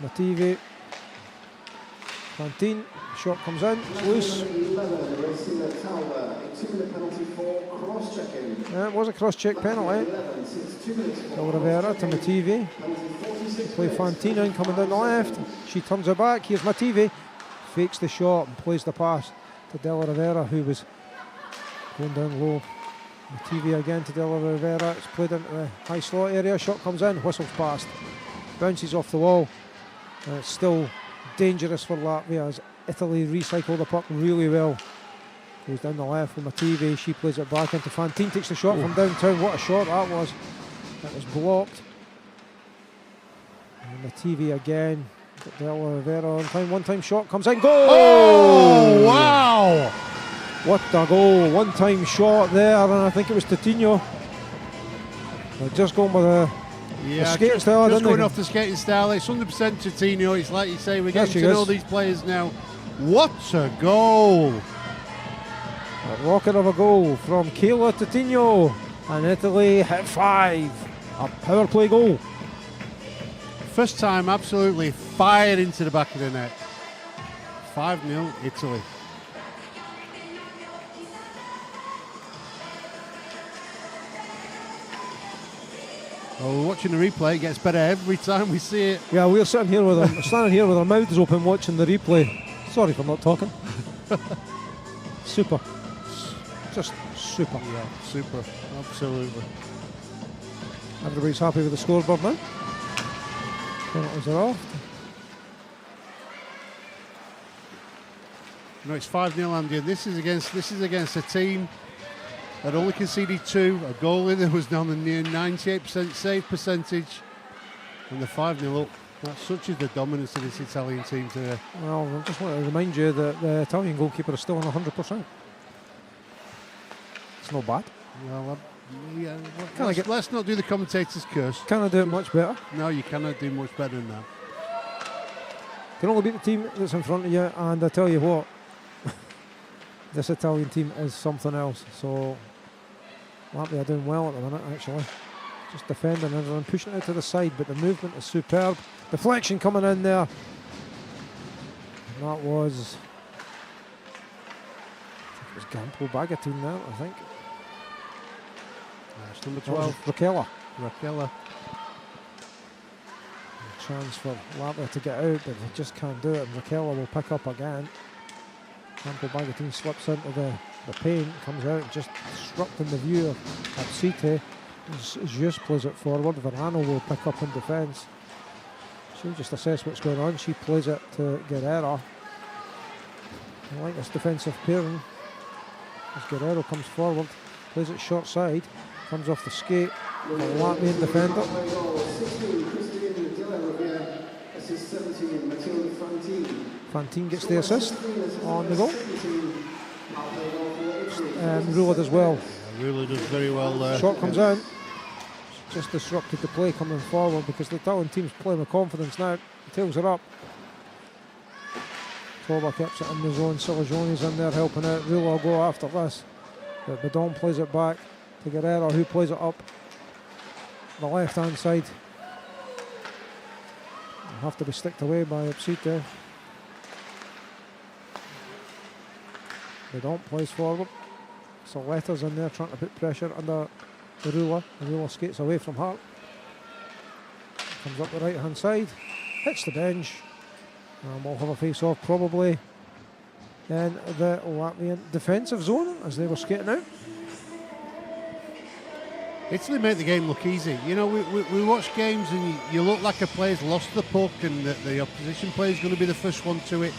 Nativi, Fantine, shot comes in, it's loose. Yeah, it was a cross-check penalty. Della Rivera to Nativi. Play Fantine in coming down the left. She turns her back, here's Nativi. Fakes the shot and plays the pass to Della Rivera, who was going down low. Nativi again to Della Rivera. It's played into the high slot area. Shot comes in, whistles past. bounces off the wall. And it's still dangerous for Latvia as Italy recycle the puck really well. Goes down the left with Mateve. She plays it back into Fantine. Takes the shot from downtown. What a shot that was. That was blocked. And Mateve again. Got Del Oliveira on time. One-time shot comes in. Goal! Oh, wow! What a goal. One-time shot there, and I think it was Totino. Just going with the skating style, just going they? off the skating style. It's 100% Totino. It's like you say, we're Yes, getting to know these players now. What a goal! A rocket of a goal from Kayla Totino, and Italy hit 5. A power play goal. First time absolutely fired into the back of the net. 5-0 Italy. Well, we're watching the replay. It gets better every time we see it. Yeah, we're sitting here with standing here with our mouths open watching the replay. Sorry for not talking. Super. Just super. Yeah, super. Absolutely. Everybody's happy with the scoreboard now. Penalties are off. No, it's 5-0, Andy, and this is against a team that only conceded 2. A goalie that was down the near 98% save percentage, and the 5-0 up. That's such is the dominance of this Italian team today. Well, I just want to remind you that the Italian goalkeeper is still on 100%. It's not bad. Well, yeah, let's not do the commentator's curse. Can I do it much better? No, you cannot do much better than that. Can only beat the team that's in front of you, and I tell you what, this Italian team is something else. So Latvia are doing well at the minute, actually. Just defending everyone, pushing it out to the side, but the movement is superb. Deflection coming in there. And that was, I think it was Gampo Bagatine there, I think. That's number 12. Rakela. Chance for Latvia to get out, but they just can't do it. And Rakela will pick up again. Gampo Bagatine slips into the paint, comes out, just disrupting the view of Absite. Just plays it forward. Verano will pick up in defence. She'll just assess what's going on. She plays it to Guerrero. I like this defensive pairing. As Guerrero comes forward, plays it short side, comes off the skate. The Latvian defender. Fantine gets the assist on the goal. Rula does well. Yeah, Rula does very well there. Shot comes in. Just disrupted the play coming forward because the Italian team's playing with confidence now. The tails are up. Toba keeps it in the zone. Silagioni's in there helping out. Rula will go after this. But Badon plays it back to Guerrero, who plays it up the left hand side. Will have to be sticked away by Ipsite. Badon plays forward. So Letters in there trying to put pressure under the Rula. The Rula skates away from her. Comes up the right hand side. Hits the bench. And we'll have a face off probably in the Latvian defensive zone as they were skating out. Italy make the game look easy. You know, we watch games and you look like a player's lost the puck and the opposition player is going to be the first one to it.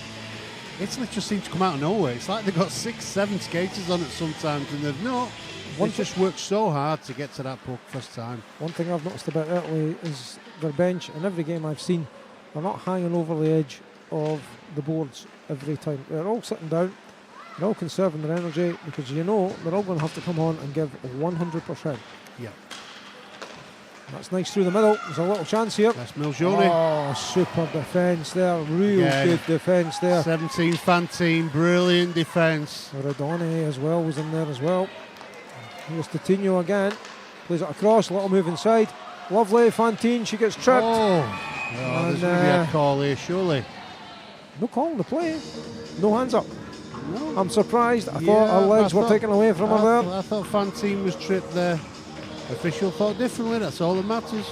Italy just seems to come out of nowhere. It's like they've got 6-7 skaters on it sometimes and they've not. They just worked so hard to get to that puck first time. One thing I've noticed about Italy is their bench. In every game I've seen, they're not hanging over the edge of the boards every time. They're all sitting down. They're all conserving their energy because you know they're all going to have to come on and give 100%. Yeah. That's nice through the middle. There's a little chance here. That's Milgioni. Oh, super defence there. Real good defence there. 17 Fantine, brilliant defence. Rodoni as well was in there as well. Here's Totino again. Plays it across, little move inside. Lovely, Fantine, she gets tripped. There's going to be a call here, surely. No call on the play. No hands up. No. I'm surprised. I thought her legs were taken away from her there. I thought Fantine was tripped there. Official thought differently, that's all that matters.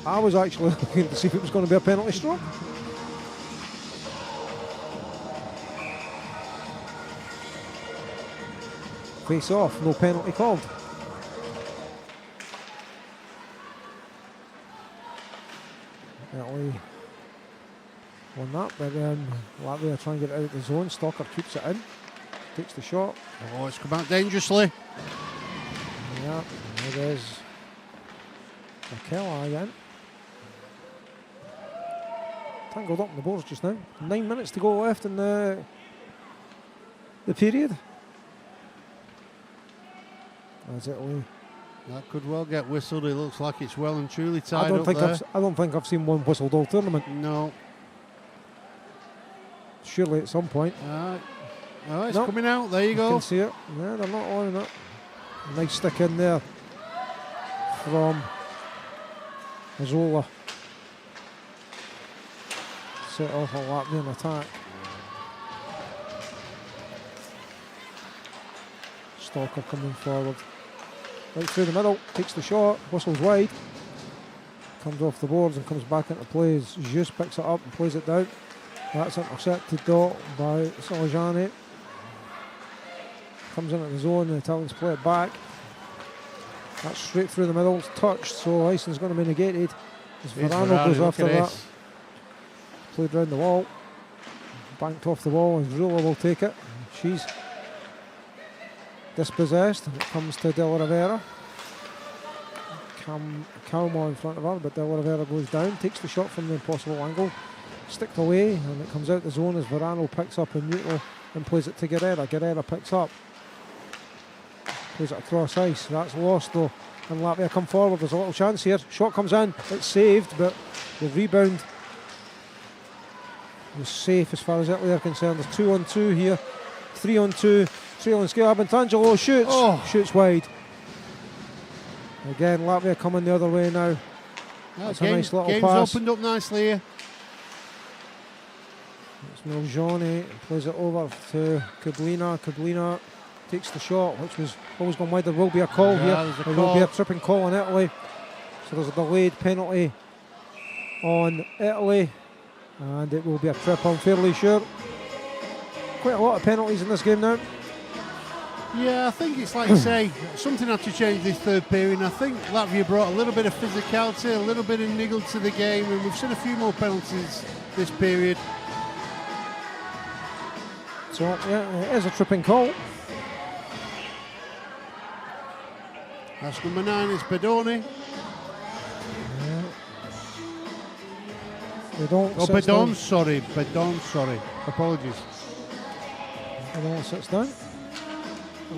I was actually looking to see if it was going to be a penalty stroke. Face off, no penalty called. Italy won that, but Latvia trying to get it out of the zone. Stalker keeps it in, takes the shot. Oh, it's come out dangerously. Yeah, it is. Raquel again. Tangled up on the boards just now. 9 minutes to go left in the period. As Italy. That could well get whistled. It looks like it's well and truly tied I don't think I've seen one whistled all tournament. No. Surely at some point. Oh, it's coming out. There you go. You can see it. Yeah, they're not on it. Nice stick in there from Mazzola. Set off a Latvian attack. Stalker coming forward. Right through the middle, takes the shot, whistles wide. Comes off the boards and comes back into play. Jus picks it up and plays it down. That's intercepted though by Solajani. Comes into the zone, the Italians play it back. That's straight through the middle, it's touched, so Ison's going to be negated. As Varano goes after that. Played round the wall. Banked off the wall, and Rula will take it. She's dispossessed, and it comes to De La Rivera. Calmo in front of her, but De La Rivera goes down, takes the shot from the impossible angle, sticked away, and it comes out the zone as Varano picks up in neutral and plays it to Guerrera. Guerrera picks up, plays it across ice. That's lost though, and Latvia come forward. There's a little chance here. Shot comes in, it's saved, but the rebound was safe as far as Italy are concerned. There's 2 on 2 here, 3 on 2. Trailing scale. Abantangelo shoots wide. Again, Latvia coming the other way now. That's a nice little game's pass. Opened up nicely here. It's Miljoni, plays it over to Kublina. Kublina takes the shot, which was always gone wide. There will be a call here. There will be a tripping call on Italy. So there's a delayed penalty on Italy, and it will be a trip, I'm fairly sure. Quite a lot of penalties in this game now. Yeah, I think it's like you say, something had to change this third period. And I think Latvia brought a little bit of physicality, a little bit of niggle to the game, and we've seen a few more penalties this period. So, yeah, it is a tripping call. That's number 9, it's Bedoni. Yeah. Bedon, sorry. Apologies. Bedon sits down.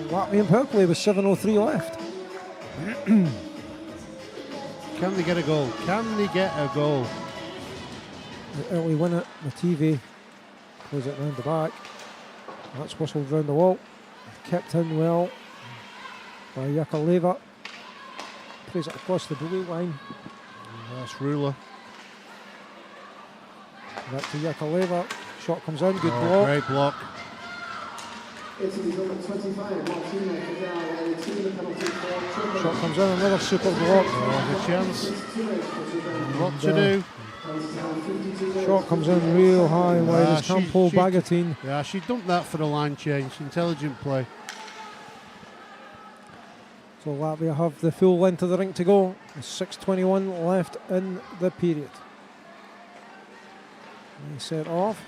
Latvian power play with 7:03 left. Can they get a goal? Italy win it. The TV plays it round the back. That's whistled round the wall. Kept in well by Yakaleva. Plays it across the blue line. That's Ruler. Back to Yakaleva. Shot comes in. Good block. Great block. Shot comes in. Another super block. There's a chance. What to do? Shot comes in real high and wide as Campo Bagatine. Yeah, she dumped that for the line change. Intelligent play. So Latvia have the full length of the rink to go. 6:21 left in the period. They set off.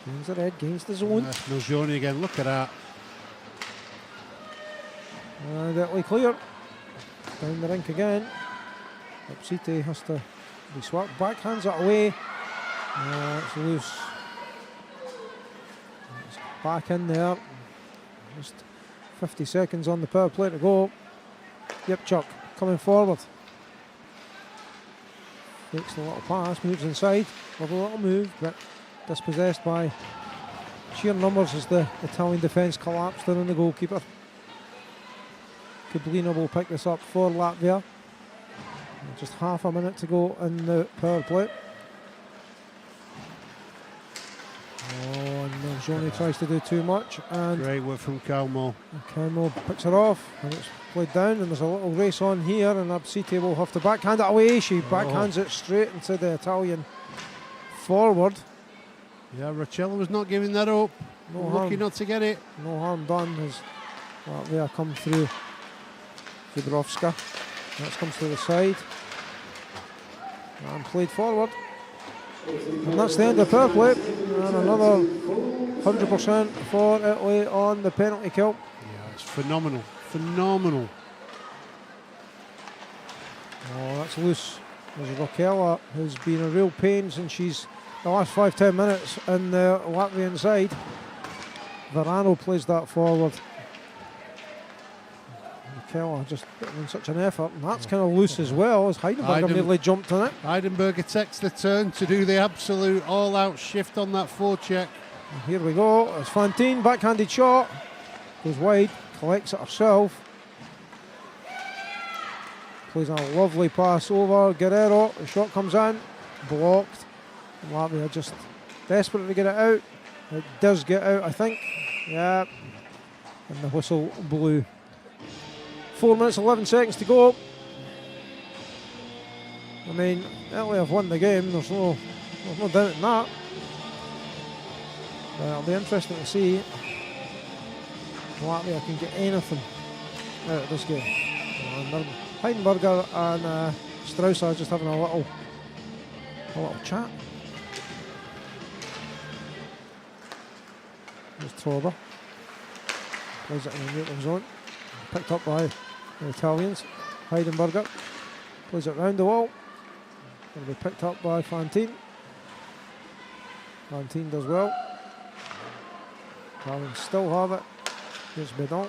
Gains the red, gains the zone. That's Miljoni again, look at that. And Italy clear. Down the rink again. Upsite has to be swapped. Backhands it away. It's loose. It's back in there. Just 50 seconds on the power play to go. Yipchuk coming forward. Takes the little pass, moves inside. Lovely little move, but dispossessed by sheer numbers as the Italian defence collapsed in on the goalkeeper. Kublina will pick this up for Latvia. Just half a minute to go in the power play. Oh, and Miljoni tries to do too much, and great work from Calmo. Calmo picks it off, and it's played down, and there's a little race on here, and Absite will have to backhand it away. She backhands it straight into the Italian forward. Yeah, Rachella was not giving that up. Lucky not to get it. No harm done as Latvia come through. Fibrovska. That comes to the side. and played forward. And that's the end of power play. And another 100% for Italy on the penalty kill. Yeah, it's phenomenal. Phenomenal. Oh, that's loose. There's Raquel, who's been a real pain since she's the last 5-10 minutes in the Latvian side. Varano plays that forward. Raquel just putting in such an effort, and that's kind of loose as well, as Heidenberger nearly jumped on it. Heidenberger takes the turn to do the absolute all-out shift on that forecheck. And here we go, it's Fantine, backhanded shot, goes wide, collects it herself. Plays a lovely pass over Guerrero, the shot comes in, blocked. And Latvia just desperate to get it out. It does get out, I think. Yeah. And the whistle blew. 4 minutes, 11 seconds to go. I mean, Italy have won the game. There's no doubt in that. But it'll be interesting to see if Latvia can get anything out of this game. And Heidenberger and Strauss are just having a little chat. There's Trober. Plays it in the neutral zone. Picked up by the Italians. Heidenberger plays it round the wall. Going to be picked up by Fantine. Fantine does well. Italians still have it. Here's Bedon.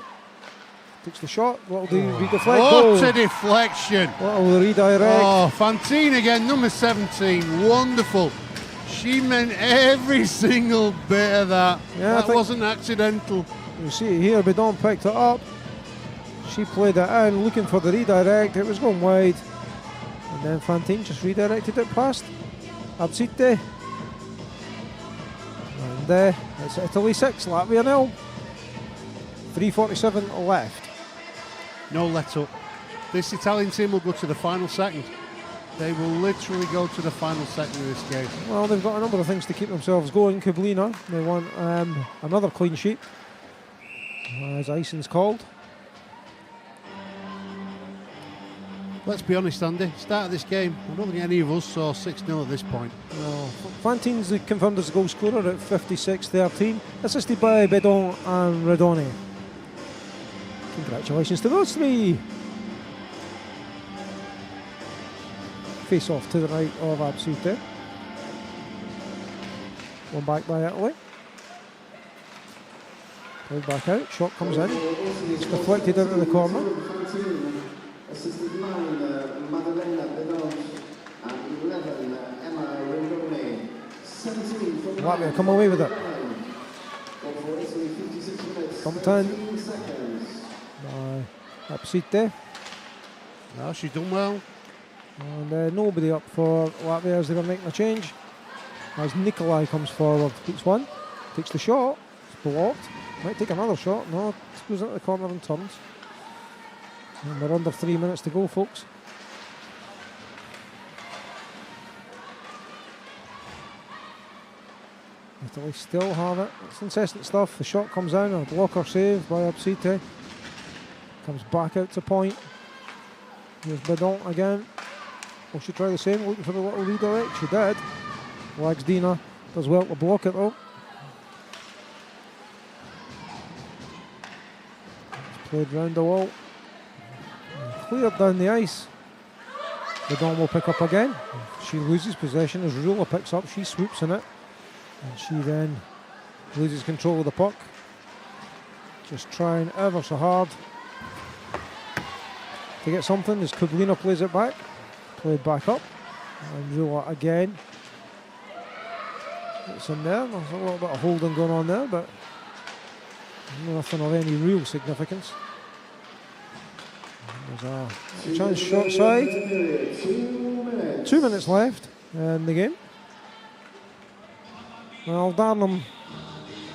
Takes the shot. What'll do? Redeflect. What a deflection! What'll redirect? Oh, Fantine again, number 17. Wonderful. She meant every single bit of that. Yeah, that wasn't accidental. You see it here, Bedon picked it up. She played it in, looking for the redirect. It was going wide. And then Fantine just redirected it past Absite. And it's Italy 6, Latvia 0. 3:47 left. No let up. This Italian team will go to the final second. They will literally go to the final second of this game. Well, they've got a number of things to keep themselves going. Kublina, they want another clean sheet, as Ison's called. Let's be honest, Andy. Start of this game, I don't think any of us saw 6-0 at this point. No. Fantine's confirmed as the goal scorer at 56-13, assisted by Bedon and Radoni. Congratulations to those three. Face off to the right of Absite. One back by Italy. Played back out, shot comes in. It's deflected into the corner. Latvia come away with it. Bumped in by Absite. No, she's done well. And nobody up for Latvia as they were making a change. As Nikolai comes forward, takes one, takes the shot, it's blocked. Might take another shot. No, it goes into the corner and turns. And we're under 3 minutes to go, folks. Italy still have it. It's incessant stuff. The shot comes in, a blocker save by Absite. Comes back out to point. Here's Bedon again. Will she try the same, looking for the little redirect? She did. Lags Dina, does well to block it though. It's played round the wall. And cleared down the ice. Bedon will pick up again. She loses possession as Rula picks up, she swoops in it. And she then loses control of the puck. Just trying ever so hard to get something as Kublina plays it back. Played back up. And Rula again. It's in there. There's a little bit of holding going on there, but nothing of any real significance. There's a chance short side. 2 minutes left in the game. Well, Darnham,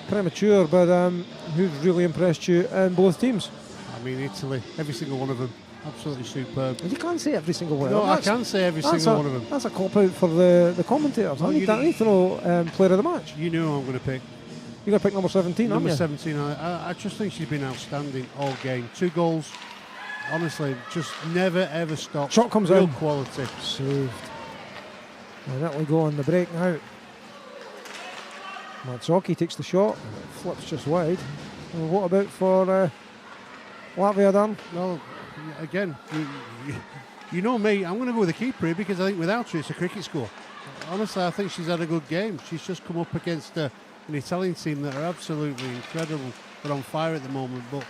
premature, but who's really impressed you in both teams? I mean, Italy, every single one of them, absolutely superb. You can't say every single one. No, I can say every single one of them. That's a cop-out for the commentators. I need to know player of the match. You know who I'm going to pick. You're going to pick number 17, Number aren't you? 17, I just think she's been outstanding all game. 2 goals, honestly, just never ever stopped. Shot comes Real in. quality. Saved. And Italy go on the break now. Mazzocchi takes the shot, flips just wide. And what about for Latvia, Dan? Well, again, you know me, I'm going to go with the keeper here because I think without her it's a cricket score. Honestly, I think she's had a good game. She's just come up against an Italian team that are absolutely incredible. They're on fire at the moment. But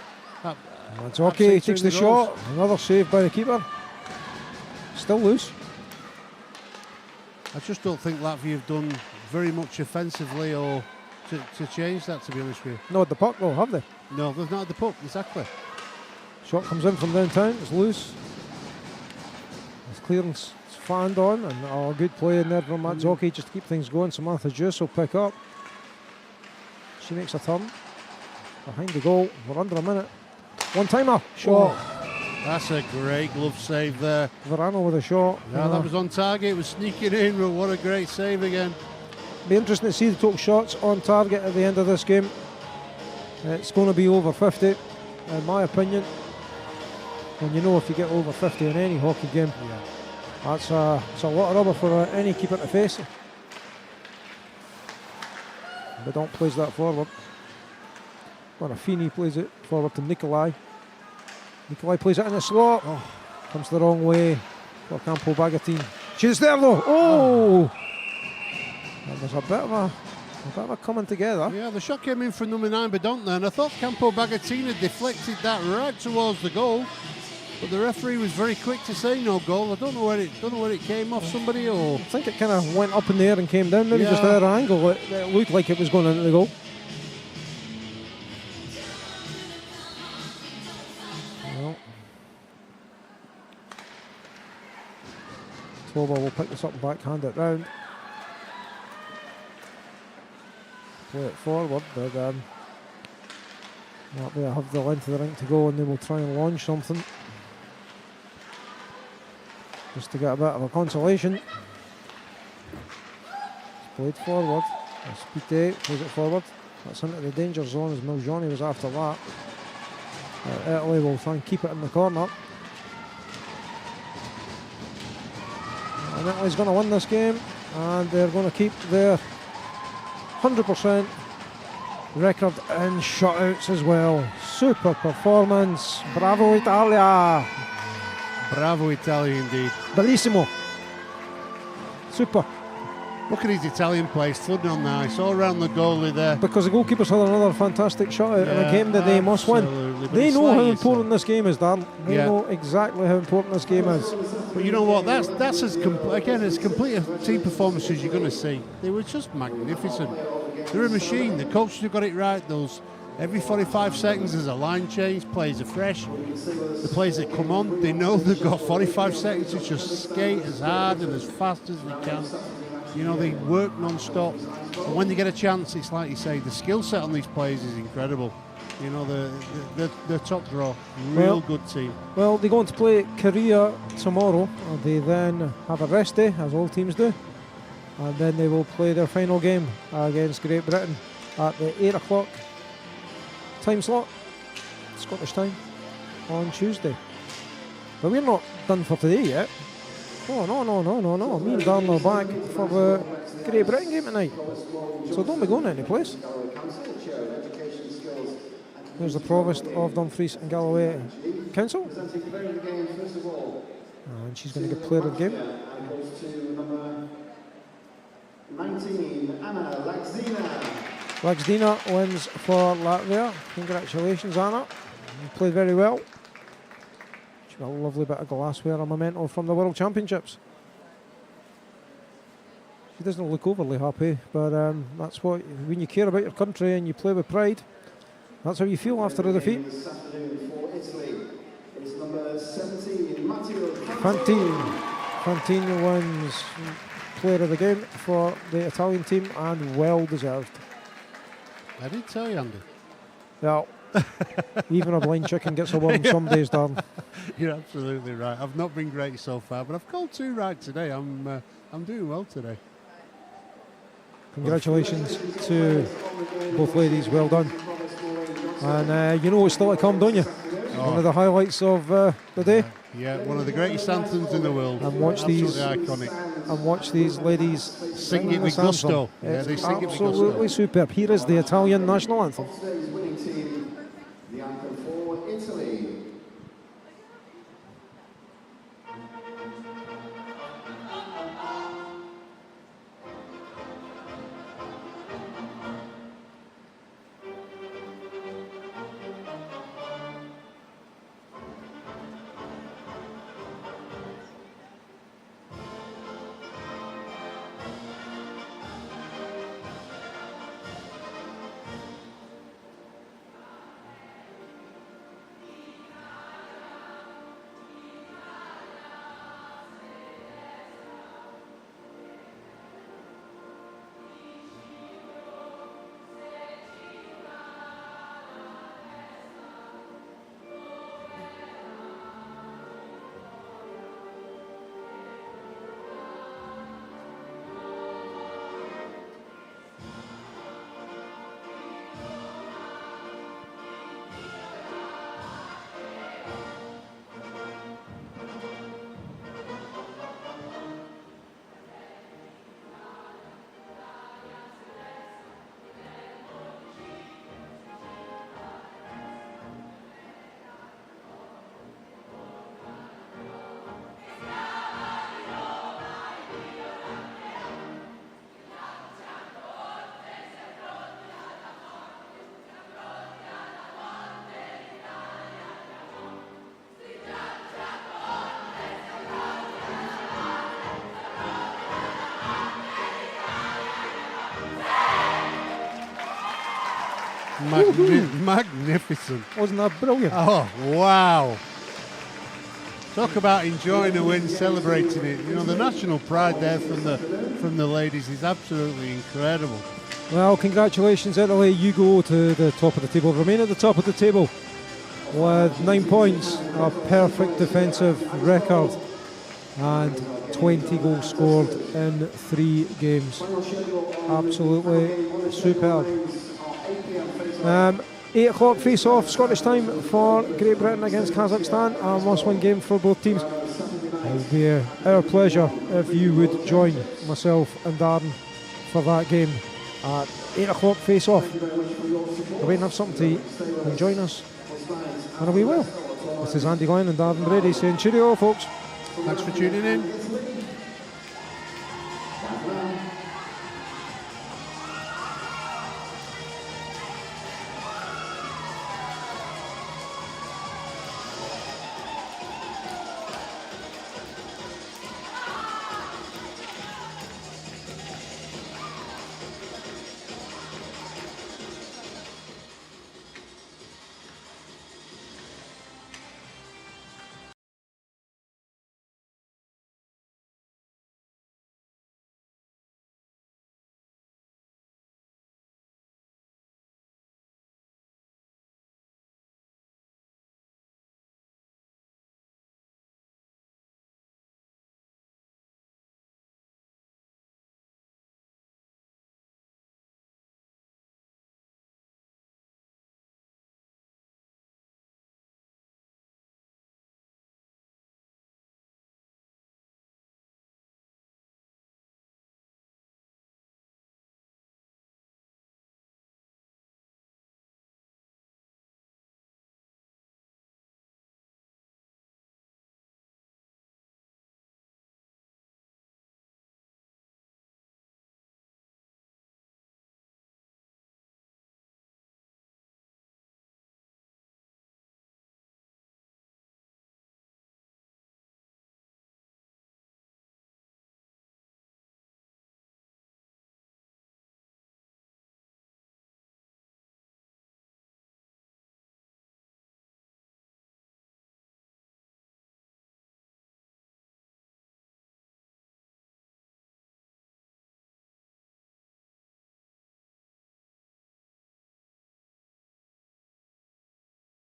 Mazzocchi takes the shot, another save by the keeper. Still loose. I just don't think Latvia have done very much offensively or to change that, to be honest with you. Not the puck though, have they? No, they've not had the puck, exactly. Shot comes in from downtown, it's loose. His clearance is fanned on, and a good play in there from Mazzocchi just to keep things going. Samantha Juice will pick up. She makes a turn. Behind the goal, we're under a minute. One timer, shot. That's a great glove save there. Verano with a shot. Yeah, that was on target, it was sneaking in, but what a great save again. Be interesting to see the total shots on target at the end of this game. It's going to be over 50, in my opinion. And you know, if you get over 50 in any hockey game, it's a lot of rubber for any keeper to face. Bedont plays that forward. Bonafini plays it forward to Nikolai. Nikolai plays it in the slot. Comes the wrong way for Campo Bagatini. She's there though. Oh! And there's a bit of a coming together. Yeah, the shot came in from number 9 Bedont there, and I thought Campo Bagatini deflected that right towards the goal. But the referee was very quick to say no goal. I don't know where it came off somebody or. I think it kind of went up in the air and came down. Maybe just at an angle. It looked like it was going into the goal. Well, Toba will pick this up and backhand it round. Play it forward, but they have the length of the rink to go, and they will try and launch something just to get a bit of a consolation. It's played forward. Spite plays it forward. That's into the danger zone as Milgioni was after that. Italy will try and keep it in the corner. And Italy's going to win this game, and they're going to keep their 100% record in shutouts as well. Super performance. Bravo Italia. Bravo Italia indeed. Bellissimo. Super. Look at these Italian players flooding on the ice, all around the goalie there. Because the goalkeepers had another fantastic shutout in a game that they must win. They know how important this game is, Dan. They know exactly how important this game is. But you know what? That's as as complete a team performance as you're going to see. They were just magnificent. They're a machine. The coaches have got it right. Every 45 seconds there's a line change. Players are fresh. The players that come on, they know they've got 45 seconds to just skate as hard and as fast as they can. You know, they work non-stop. And when they get a chance, it's like you say, the skill set on these players is incredible. You know, they're top draw. Real good team. Well, they go on to play Korea tomorrow. They then have a rest day, as all teams do. And then they will play their final game against Great Britain at the 8 o'clock time slot, Scottish time, on Tuesday. But we're not done for today yet. Oh, no. Me and Dan are back for the Great Britain game tonight. So don't be going any place. There's the Provost of Dumfries and Galloway Council. And she's going to get player of the game. 19, Anna Laxdina. Laxdina wins for Latvia. Congratulations, Anna. You played very well. She got a lovely bit of glassware, a memento from the World Championships. She doesn't look overly happy, but that's what, when you care about your country and you play with pride, that's how you feel after a defeat. Fantini wins player of the game for the Italian team, and well deserved. I did tell you, Andy. Yeah. Even a blind chicken gets a worm some days, Dan. You're absolutely right. I've not been great so far, but I've called 2 right today. I'm doing well today. Congratulations to both ladies. Well done. And you know what's still to come, don't you? One of the highlights of the day. Yeah, one of the greatest anthems in the world. And watch absolutely these iconic. and watch these ladies Sing it this with anthem. gusto. Yeah, It's they sing it with absolutely gusto. superb. Here is the Italian national anthem. Today's winning team, the anthem for Italy. Magnificent. Wasn't that brilliant? Oh, wow. Talk about enjoying a win, celebrating it. You know, the national pride there from the ladies is absolutely incredible. Well, congratulations, Italy. You go to the top of the table. Remain at the top of the table with 9 points, a perfect defensive record, and 20 goals scored in 3 games. Absolutely superb. 8 o'clock face-off Scottish time for Great Britain against Kazakhstan, a must-win game for both teams. It would be our pleasure if you would join myself and Darren for that game at 8 o'clock face-off. Go away and have something to eat and join us, and we will. This is Andy Glenn and Darren Brady saying cheerio, folks. Thanks for tuning in.